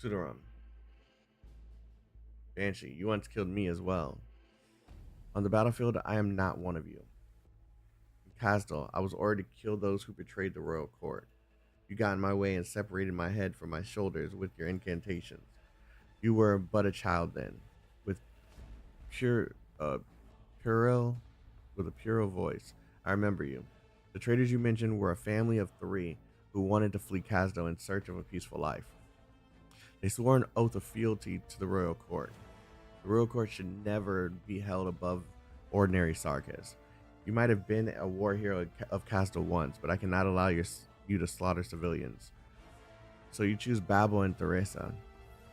Sudarum. Banshee, you once killed me as well. On the battlefield, I am not one of you. In Kazdal, I was ordered to kill those who betrayed the royal court. You got in my way and separated my head from my shoulders with your incantations. You were but a child then, with a puerile voice. I remember you. The traitors you mentioned were a family of 3 who wanted to flee Kazdal in search of a peaceful life. They swore an oath of fealty to the royal court. The royal court should never be held above ordinary Sarkas. You might have been a war hero of Kazdal once, but I cannot allow you to slaughter civilians. So you choose Babel and Theresa,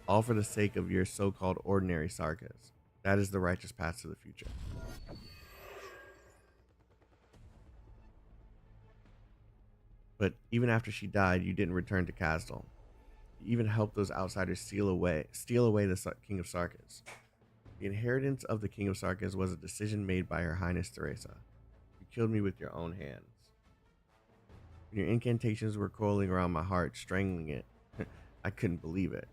all for the sake of your so-called ordinary Sarkas. That is the righteous path to the future. But even after she died, you didn't return to Castle. You even helped those outsiders steal away the King of Sarkis. The inheritance of the King of Sarkis was a decision made by Her Highness Teresa. You killed me with your own hands. When your incantations were coiling around my heart, strangling it, I couldn't believe it.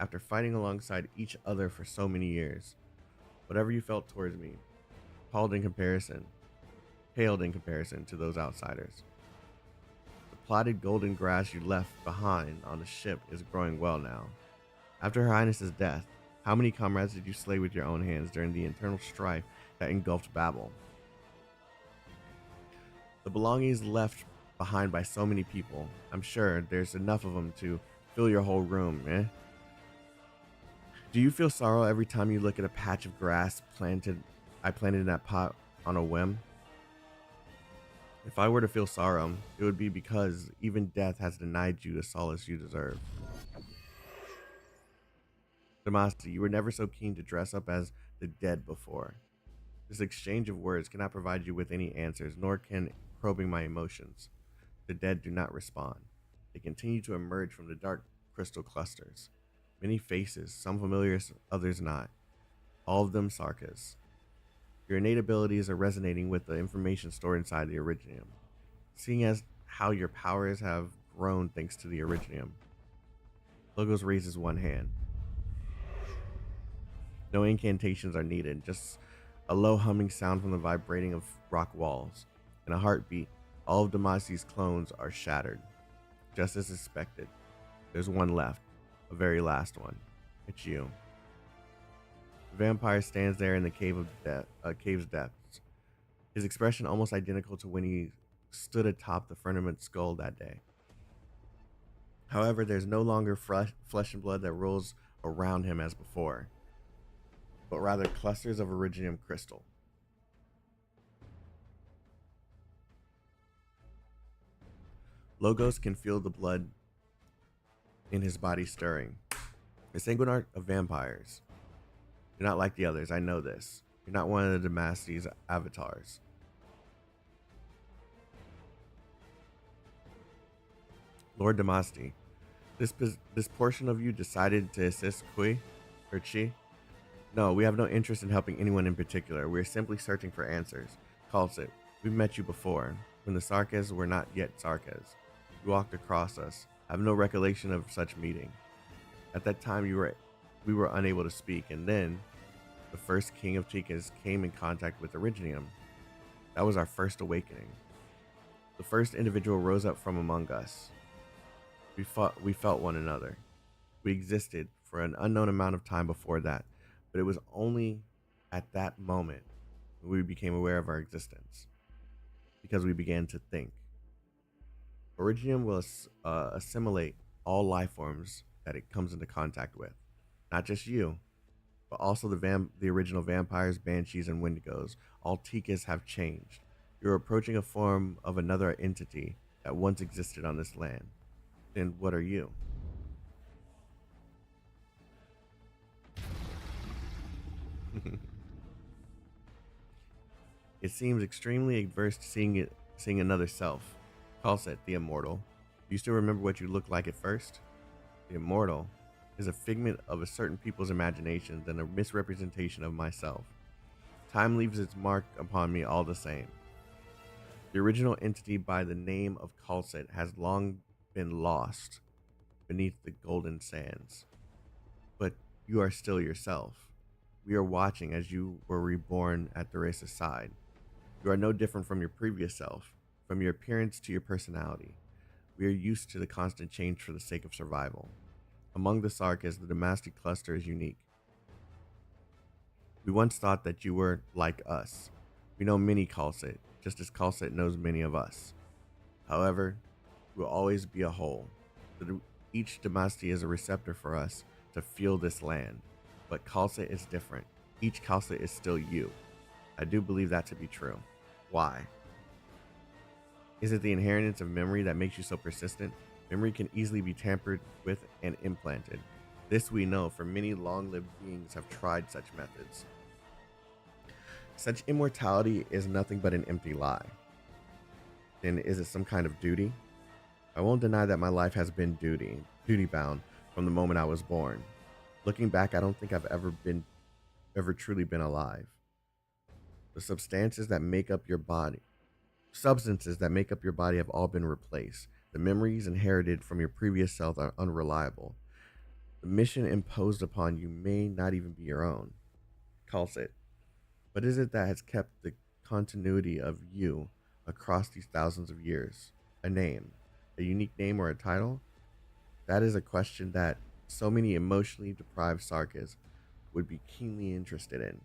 After fighting alongside each other for so many years, whatever you felt towards me paled in comparison to those outsiders. The plotted golden grass you left behind on the ship is growing well now. After Her Highness's death, how many comrades did you slay with your own hands during the internal strife that engulfed Babel? The belongings left behind by so many people, I'm sure there's enough of them to fill your whole room, eh? Do you feel sorrow every time you look at a patch of grass I planted in that pot on a whim? If I were to feel sorrow, it would be because even death has denied you the solace you deserve. Damasti, you were never so keen to dress up as the dead before. This exchange of words cannot provide you with any answers, nor can probing my emotions. The dead do not respond. They continue to emerge from the dark crystal clusters. Many faces, some familiar, others not. All of them Sarkas. Your innate abilities are resonating with the information stored inside the Originium. Seeing as how your powers have grown thanks to the Originium. Logos raises one hand. No incantations are needed, just a low humming sound from the vibrating of rock walls. In a heartbeat, all of Damasti's clones are shattered. Just as expected, there's one left, a very last one. It's you. The vampire stands there in the cave's depths, his expression almost identical to when he stood atop the firmament skull that day. However, there's no longer flesh and blood that rolls around him as before, but rather clusters of Originium crystal. Logos can feel the blood in his body stirring. The Sanguinarch of vampires. You're not like the others, I know this. You're not one of the Damasti's avatars. Lord Damasti, this portion of you decided to assist Kui or Chi? No, we have no interest in helping anyone in particular. We are simply searching for answers. Kalsit, we've met you before, when the Sarkas were not yet Sarkas. You walked across us. I have no recollection of such meeting. At that time, we were unable to speak, and then the first king of Chicas came in contact with Originium. That was our first awakening. The first individual rose up from among us. We felt one another. We existed for an unknown amount of time before that, but it was only at that moment when we became aware of our existence, because we began to think. Originium will assimilate all life forms that it comes into contact with. Not just you, but also the original vampires, banshees, and wendigos. All Tikas have changed. You're approaching a form of another entity that once existed on this land. Then what are you? It seems extremely adverse to seeing another self. Kalset, the immortal. Do you still remember what you looked like at first? The immortal is a figment of a certain people's imaginations and a misrepresentation of myself. Time leaves its mark upon me all the same. The original entity by the name of Kalset has long been lost beneath the golden sands. But you are still yourself. We are watching as you were reborn at Theresa's side. You are no different from your previous self, from your appearance to your personality. We are used to the constant change for the sake of survival. Among the Sarkas, the Damasti cluster is unique. We once thought that you were like us. We know many Kalset, just as Kalset knows many of us. However, we will always be a whole. Each Damasti is a receptor for us to feel this land. But Kalset is different. Each Kalset is still you. I do believe that to be true. Why? Is it the inheritance of memory that makes you so persistent? Memory can easily be tampered with and implanted. This we know, for many long-lived beings have tried such methods. Such immortality is nothing but an empty lie. Then is it some kind of duty? I won't deny that my life has been duty bound from the moment I was born. Looking back, I don't think I've ever truly been alive. The substances that make up your body have all been replaced. The memories inherited from your previous self are unreliable. The mission imposed upon you may not even be your own. Calls it. What is it that has kept the continuity of you across these thousands of years? A name, a unique name or a title? That is a question that so many emotionally deprived Sarkas would be keenly interested in.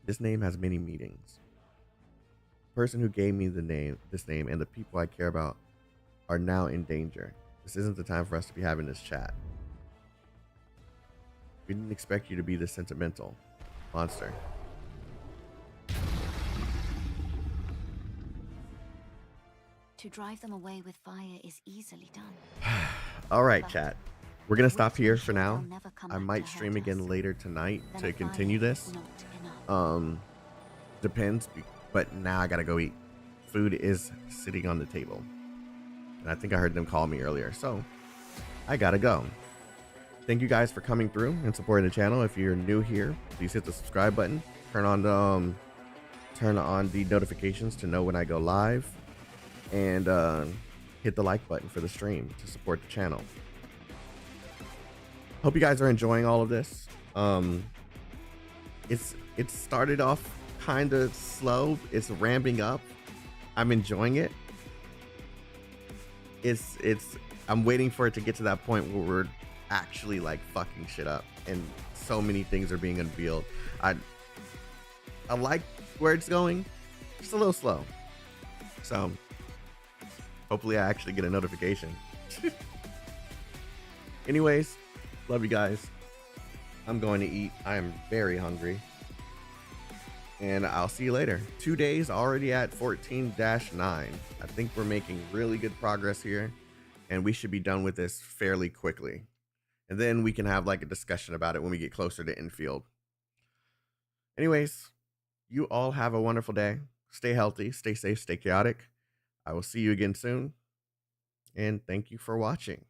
This name has many meanings. The person who gave me this name, and the people I care about are now in danger. This isn't the time for us to be having this chat. We didn't expect you to be this sentimental. Monster. To drive them away with fire is easily done. All right, chat. We're going to stop here for now. They'll never come I back might to stream hurt again us. later tonight Then to a continue fire this. is not enough. Depends, but now I gotta go eat. Food is sitting on the table, and I think I heard them call me earlier, so I gotta go. Thank you guys for coming through and supporting the channel. If you're new here, please hit the subscribe button, turn on the notifications to know when I go live, and hit the like button for the stream to support the channel. Hope you guys are enjoying all of this. It started off kind of slow. It's ramping up. I'm enjoying it. I'm waiting for it to get to that point where we're actually like fucking shit up and so many things are being unveiled. I like where it's going, just a little slow. So hopefully I actually get a notification. Anyways, love you guys. I'm going to eat. I am very hungry. And I'll see you later. 2 days already at 14-9. I think we're making really good progress here, and we should be done with this fairly quickly. And then we can have like a discussion about it when we get closer to infield. Anyways, you all have a wonderful day. Stay healthy, stay safe, stay chaotic. I will see you again soon. And thank you for watching.